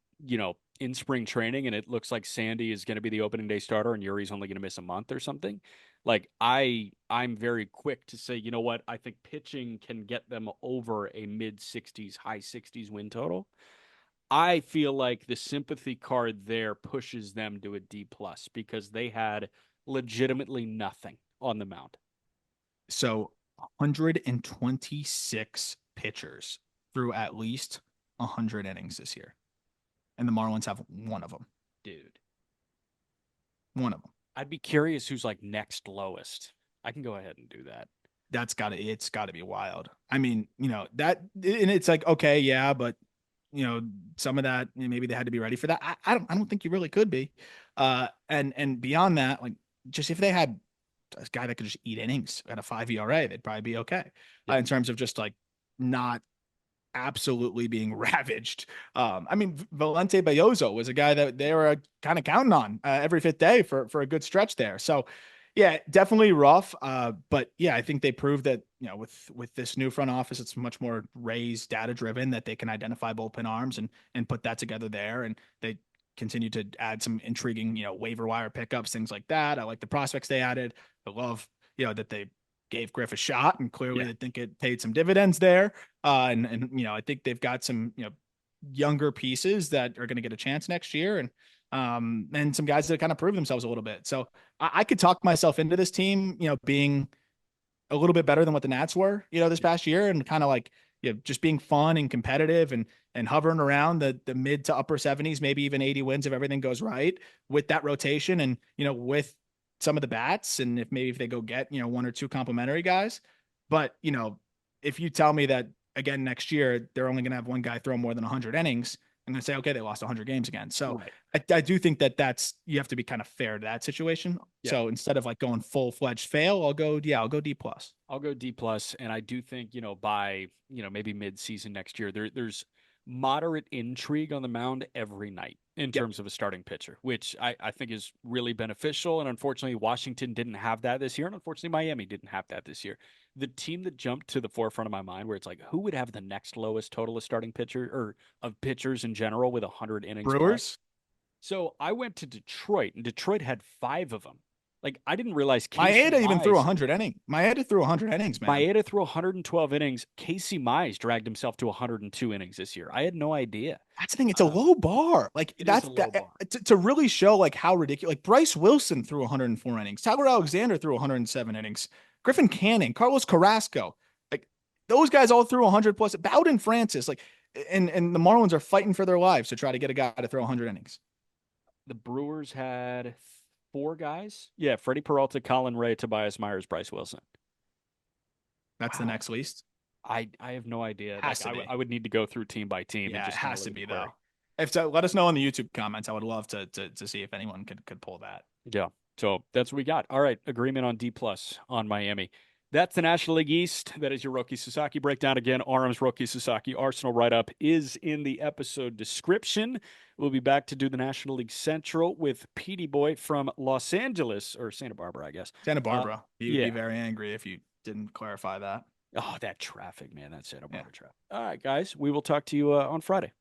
in spring training, and it looks like Sandy is going to be the opening day starter and Yuri's only going to miss a month or something, like I'm very quick to say, you know what, I think pitching can get them over a mid 60s, high 60s win total. I feel like the sympathy card there pushes them to a D plus because they had legitimately nothing on the mound. So 126 pitchers through at least 100 innings this year, and the Marlins have one of them. Dude, One of them. I'd be curious who's like next lowest. I can go ahead and do that. It's gotta be wild. I mean, that, and it's like, okay, yeah, but some of that, maybe they had to be ready for that. I don't think you really could be. And beyond that, like, just if they had a guy that could just eat innings at a 5 ERA, they'd probably be okay. Yep. In terms of just like not absolutely being ravaged. I mean, Valente Bayozo was a guy that they were kind of counting on every fifth day for a good stretch there. So, yeah, definitely rough. But yeah, I think they proved that with this new front office, it's much more Rays data driven, that they can identify bullpen arms and put that together there, and they continue to add some intriguing waiver wire pickups, things like that. I like the prospects they added. I love that they gave Griff a shot, and clearly Yeah. I think it paid some dividends there. And I think they've got some younger pieces that are going to get a chance next year, and some guys that kind of prove themselves a little bit. So I could talk myself into this team, being a little bit better than what the Nats were, this past year, and kind of like just being fun and competitive and hovering around the mid to upper 70s, maybe even 80 wins if everything goes right with that rotation, and with some of the bats, and if they go get one or two complimentary guys. But if you tell me that again next year they're only going to have one guy throw more than 100 innings, I'm going to say, okay, they lost 100 games again. So Right. I do think that's you have to be kind of fair to that situation. Yeah. So instead of like going full fledged fail, I'll go D plus. I'll go D plus, and I do think by maybe mid season next year there's moderate intrigue on the mound every night in Yep. terms of a starting pitcher, which I think is really beneficial. And unfortunately, Washington didn't have that this year, and unfortunately, Miami didn't have that this year. The team that jumped to the forefront of my mind, where it's like, who would have the next lowest total of starting pitcher or of pitchers in general with 100 innings play? Brewers. So I went to Detroit, and Detroit had five of them. Like I didn't realize Casey Maeda even threw Mize 100 innings. Maeda threw 100 innings, man. Maeda threw 112 innings. Casey Mize dragged himself to 102 innings this year. I had no idea. That's the thing. It's a low bar. Like It is a that's low bar. that to really show like how ridiculous. Like Bryce Wilson threw 104 innings. Tyler Alexander threw 107 innings. Griffin Canning, Carlos Carrasco, like those guys all threw 100 plus. Bowden Francis, like, and the Marlins are fighting for their lives to try to get a guy to throw 100 innings. The Brewers had four guys. Yeah, Freddie Peralta, Colin Ray, Tobias Myers, Bryce Wilson. That's the Wow. next least. I have no idea. Has Like to be. I would need to go through team by team and Yeah, it just kind of has look to at the be query. though. If so, let us know in the YouTube comments. I would love to see if anyone could pull that. Yeah. So that's what we got. All right. Agreement on D plus on Miami. That's the National League East. That is your Roki Sasaki breakdown. Again, RM's Roki Sasaki Arsenal write up is in the episode description. We'll be back to do the National League Central with Petey Boy from Los Angeles or Santa Barbara, I guess. Santa Barbara. He would be Yeah. very angry if you didn't clarify that. Oh, that traffic, man. That Santa Yeah. Barbara traffic. All right, guys. We will talk to you on Friday.